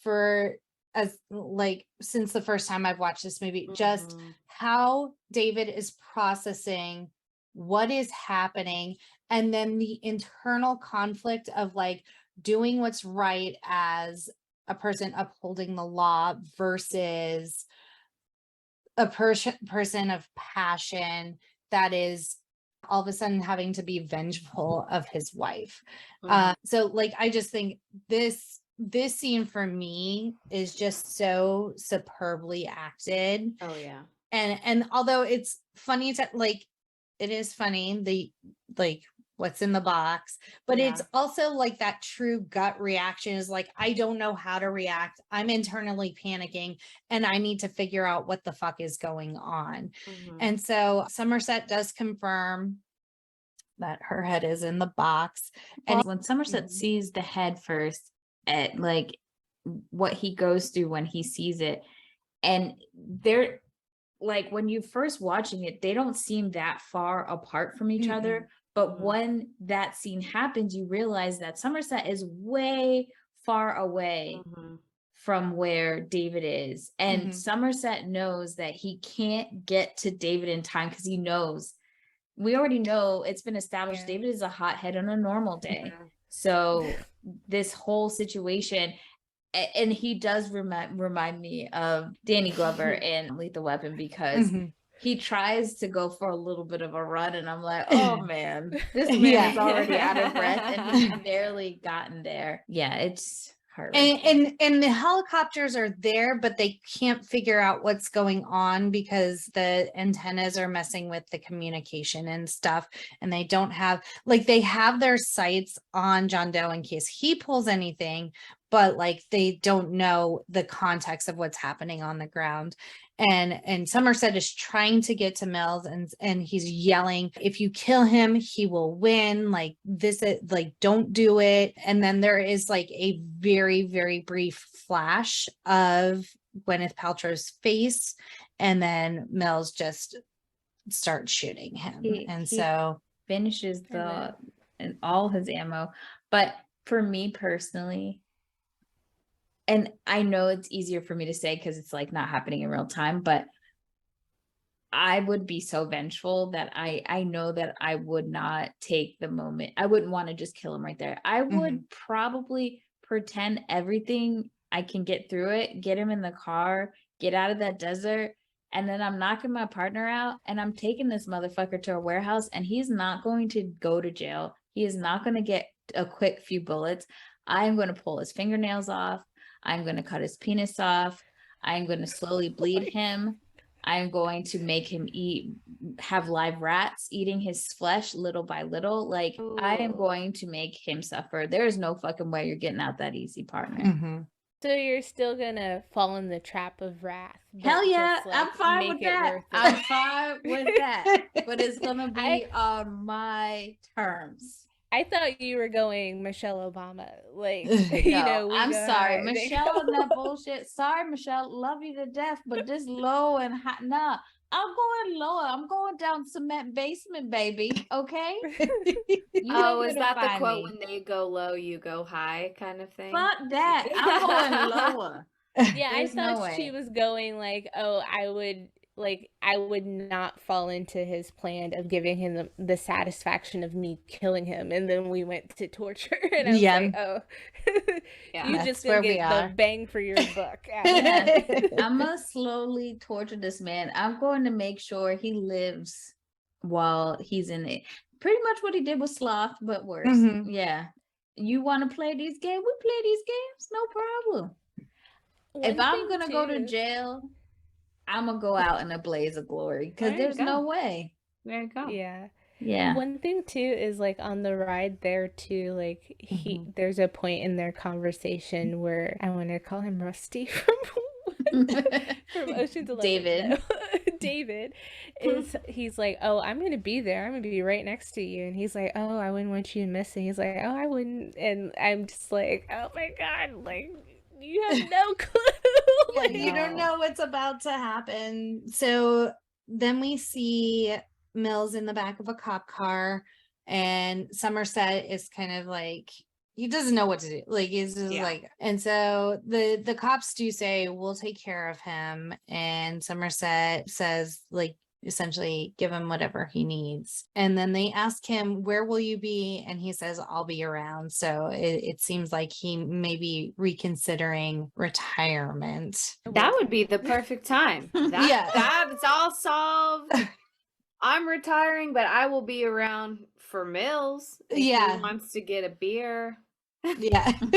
for as like since the first time I've watched this movie, just how David is processing what is happening, and then the internal conflict of like doing what's right as a person upholding the law versus a person of passion that is all of a sudden having to be vengeful of his wife. So like, I just think this scene for me is just so superbly acted. Oh yeah. And although it's funny to like, it is funny, the like what's in the box, but it's also like that true gut reaction is like, I don't know how to react. I'm internally panicking and I need to figure out what the fuck is going on. And so Somerset does confirm that her head is in the box. And when Somerset sees the head first, at like what he goes through when he sees it, and they're like, when you first watching it, they don't seem that far apart from each other. But when that scene happens, you realize that Somerset is way far away from where David is. And Somerset knows that he can't get to David in time because he knows, we already know, it's been established, David is a hothead on a normal day. So this whole situation, and he does remind me of Danny Glover in Lethal Weapon, because he tries to go for a little bit of a run, and I'm like, oh man, this man is already out of breath and he's barely gotten there. Yeah, it's hard. And the helicopters are there, but they can't figure out what's going on because the antennas are messing with the communication and stuff. And they don't have, like, they have their sights on John Doe in case he pulls anything, but like they don't know the context of what's happening on the ground. And Somerset is trying to get to Mills, and he's yelling, if you kill him, he will win. Like, this is like, don't do it. And then there is like a very, very brief flash of Gwyneth Paltrow's face, and then Mills just starts shooting him. He so finishes and all his ammo. But for me personally, and I know it's easier for me to say because it's like not happening in real time, but I would be so vengeful that I know that I would not take the moment. I wouldn't want to just kill him right there. I would probably pretend everything I can get through it, get him in the car, get out of that desert, and then I'm knocking my partner out and I'm taking this motherfucker to a warehouse, and he's not going to go to jail. He is not going to get a quick few bullets. I'm going to pull his fingernails off. I'm going to cut his penis off. I'm going to slowly bleed him. I'm going to make him have live rats eating his flesh little by little. Like, I am going to make him suffer. There is no fucking way you're getting out that easy, partner. So you're still gonna fall in the trap of wrath? Hell yeah, just, like, I'm fine with that. I'm fine with that. But it's gonna be on my terms. I thought you were going Michelle Obama. Like, no, I'm sorry. Michelle and that bullshit. Sorry, Michelle. Love you to death. But this low and hot. Nah, I'm going lower. I'm going down cement basement, baby. Okay? Oh, is that the quote, when they go low, you go high kind of thing? Fuck that. I'm going lower. Yeah, I thought she was going like, oh, I would not fall into his plan of giving him the satisfaction of me killing him, and then we went to torture, and I was like, oh, you just gonna get the bang for your buck. I'm gonna slowly torture this man. I'm going to make sure he lives while he's in it. Pretty much what he did with Sloth, but worse. Yeah. You want to play these games? We play these games, no problem. If I'm gonna go to jail, I'm gonna go out in a blaze of glory, because there's no way. There you go. Yeah. One thing too is, like, on the ride there too, like, there's a point in their conversation where I want to call him Rusty from Ocean's 11. David he's like, oh, I'm gonna be there. I'm gonna be right next to you. And he's like, oh, I wouldn't want you to miss it. He's like, oh, I wouldn't. And I'm just like, oh my God, like, you have no clue. Like, you don't know what's about to happen. So then we see Mills in the back of a cop car, and Somerset is kind of like, he doesn't know what to do. Like, he's just like, and so the cops do say, we'll take care of him. And Somerset says, like, essentially give him whatever he needs. And then they ask him, where will you be? And he says, I'll be around. So it seems like he may be reconsidering retirement. That would be the perfect time. That's all solved. I'm retiring, but I will be around for Mills. If he wants to get a beer. Yeah. He's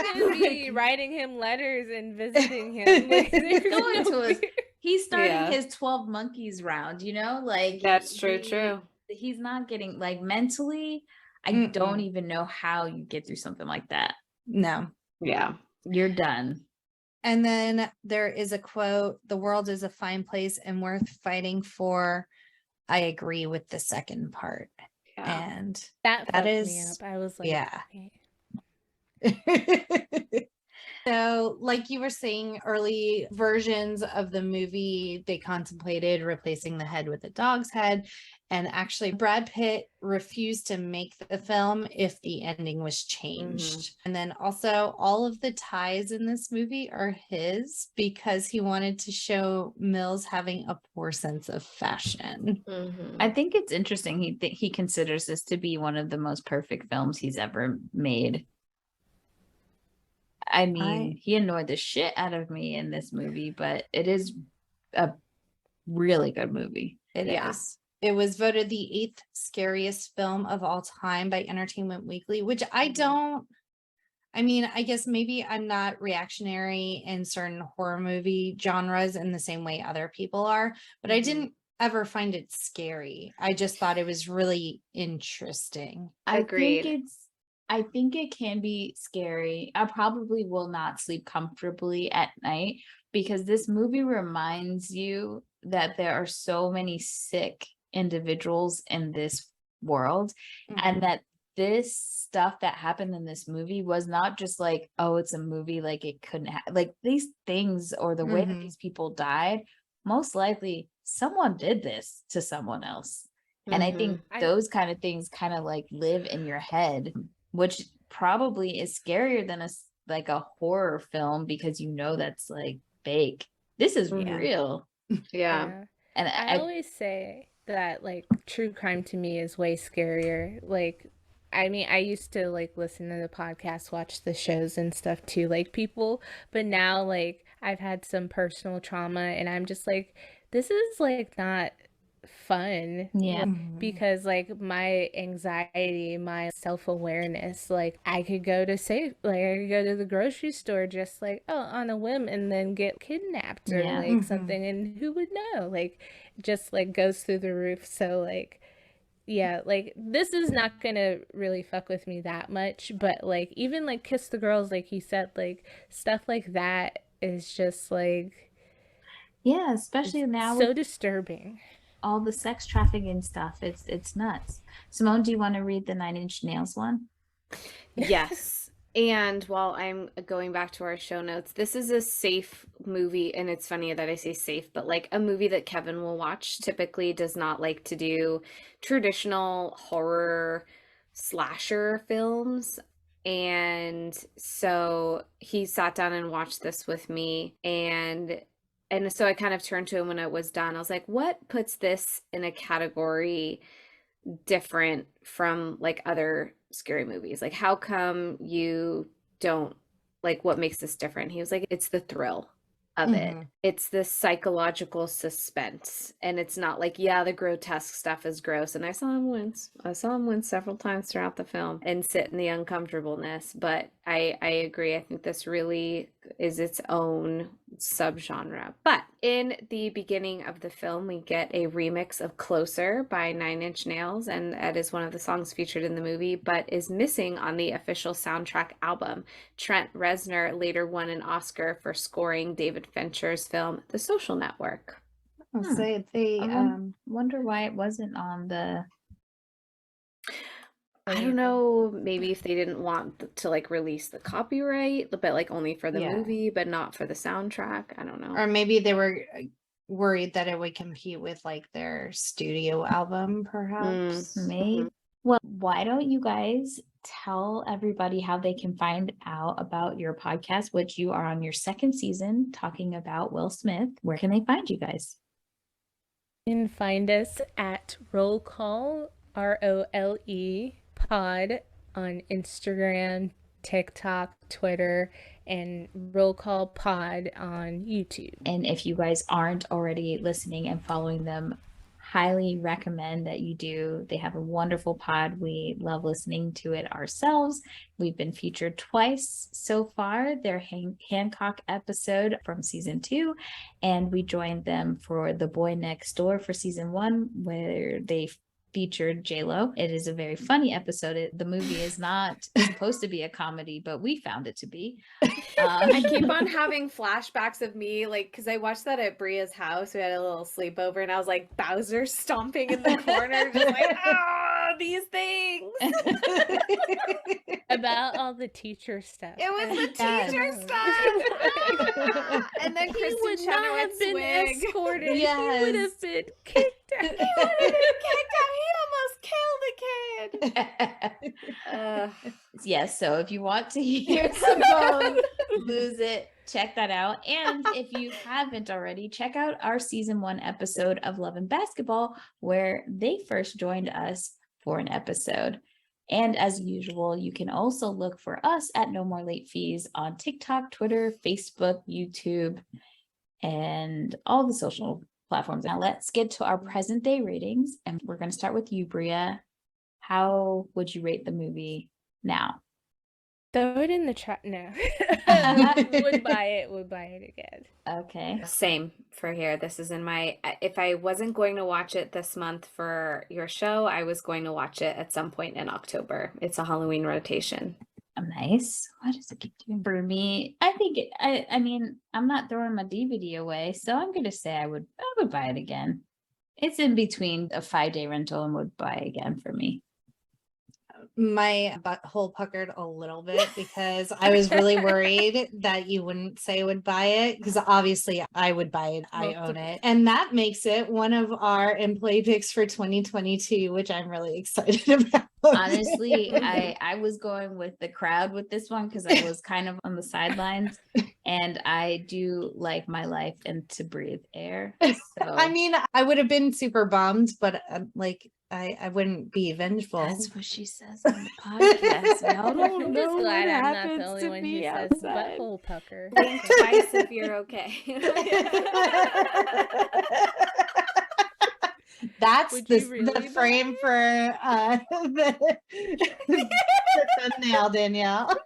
gonna be writing him letters and visiting him. Like, going to his, he's starting his 12 monkeys round, you know? Like, that's true. He's not getting, like, mentally, I don't even know how you get through something like that. No. Yeah. You're done. And then there is a quote, the world is a fine place and worth fighting for. I agree with the second part. Yeah. And that is me up. I was like, So, like you were saying, early versions of the movie, they contemplated replacing the head with a dog's head. And actually, Brad Pitt refused to make the film if the ending was changed. And then also, all of the ties in this movie are his because he wanted to show Mills having a poor sense of fashion. I think it's interesting. He considers this to be one of the most perfect films he's ever made. I mean, he annoyed the shit out of me in this movie, but it is a really good movie. It is. It was voted the 8th scariest film of all time by Entertainment Weekly, which I guess maybe I'm not reactionary in certain horror movie genres in the same way other people are, but I didn't ever find it scary. I just thought it was really interesting. Agreed. I think it can be scary. I probably will not sleep comfortably at night because this movie reminds you that there are so many sick individuals in this world and that this stuff that happened in this movie was not just like, oh, it's a movie, like it couldn't like these things or the way that these people died, most likely someone did this to someone else. And I think those kind of things kind of like live in your head, which probably is scarier than a horror film because you know that's like fake. This is real. Yeah. And I always say that like true crime to me is way scarier. Like, I mean, I used to like listen to the podcast, watch the shows and stuff too, like people, but now like I've had some personal trauma and I'm just like, this is like not fun. Because like my anxiety, my self-awareness, like I could go to the grocery store just like on a whim and then get kidnapped or like something, and who would know, like just like goes through the roof. So like like this is not gonna really fuck with me that much, but like even like Kiss the Girls, like he said, like stuff like that is just like especially now so disturbing. All the sex trafficking stuff, it's nuts. Simone, do you want to read the 9 Inch Nails one? Yes. And while I'm going back to our show notes, this is a safe movie, and it's funny that I say safe, but like a movie that Kevin will watch. Typically does not like to do traditional horror slasher films. And so he sat down and watched this with me, and so I kind of turned to him when it was done. I was like, what puts this in a category different from like other scary movies? Like, how come you don't, like, what makes this different? He was like, it's the thrill of it. It's the psychological suspense. And it's not like, the grotesque stuff is gross. And I saw him wince. Several times throughout the film and sit in the uncomfortableness. But I agree. I think this really is its own subgenre. But in the beginning of the film, we get a remix of Closer by 9 Inch Nails, and that is one of the songs featured in the movie, but is missing on the official soundtrack album. Trent Reznor later won an Oscar for scoring David Fincher's film The Social Network. I'll say they wonder why it wasn't on the... I don't know, maybe if they didn't want to like release the copyright, but like only for the movie, but not for the soundtrack. I don't know. Or maybe they were worried that it would compete with like their studio album, perhaps. Maybe. Well, why don't you guys tell everybody how they can find out about your podcast, which you are on your 2nd season talking about Will Smith. Where can they find you guys? You can find us at RoleCall, ROLE Pod on Instagram, TikTok, Twitter, and RoleCallPod on YouTube. And if you guys aren't already listening and following them, highly recommend that you do. They have a wonderful pod. We love listening to it ourselves. We've been featured twice so far. Their Hancock episode from season 2, and we joined them for The Boy Next Door for season 1, where they featured J-Lo. It is a very funny episode. The movie is not supposed to be a comedy, but we found it to be. I keep on having flashbacks of me, like, because I watched that at Bria's house. We had a little sleepover, and I was like Bowser stomping in the corner, just like, these things. About all the teacher stuff. It was the teacher stuff. And then he Kristen would not have been Chenoweth's wig. escorted. He would have been kicked He wanted to kick him. He almost killed the kid. Yes, so if you want to hear Simone lose it, check that out. And if you haven't already, check out our season 1 episode of Love and Basketball, where they first joined us for an episode. And as usual, you can also look for us at No More Late Fees on TikTok, Twitter, Facebook, YouTube, and all the social platforms. Now let's get to our present day ratings. And we're going to start with you, Bria. How would you rate the movie now? Throw it in the chat. No. Would buy it again. Okay. Same for here. This is in my, if I wasn't going to watch it this month for your show, I was going to watch it at some point in October. It's a Halloween rotation. Nice. What does it keep doing? For me, I think I mean, I'm not throwing my DVD away, so I'm gonna say I would buy it again. It's in between a 5-day rental and would buy again for me. My butthole puckered a little bit because I was really worried that you wouldn't say would buy it, because obviously I would buy it. I own it. And that makes it one of our employee picks for 2022, which I'm really excited about. Honestly, I was going with the crowd with this one because I was kind of on the sidelines, and I do like my life and to breathe air. So. I mean, I would have been super bummed, but like I wouldn't be vengeful. That's what she says on the podcast. Y'all don't I'm know just what glad I'm not the happens only to one who me says outside. butthole pucker. Think twice if you're okay. That's Would you really the buy frame it? for the thumbnail, Danielle.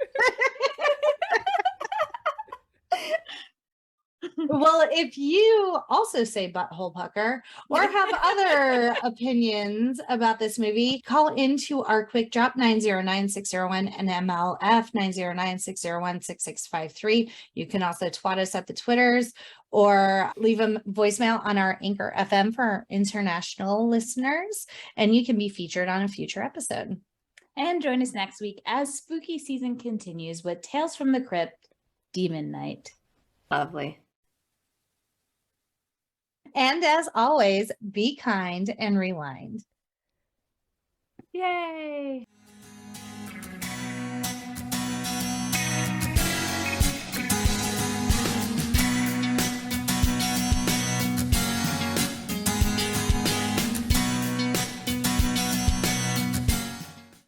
Well, if you also say butthole pucker or have other opinions about this movie, call into our quick drop 909-601 and MLF 909-601-6653. You can also twat us at the Twitters or leave a voicemail on our Anchor FM for our international listeners, and you can be featured on a future episode. And join us next week as spooky season continues with Tales from the Crypt, Demon Night. Lovely. And as always, be kind and rewind. Yay.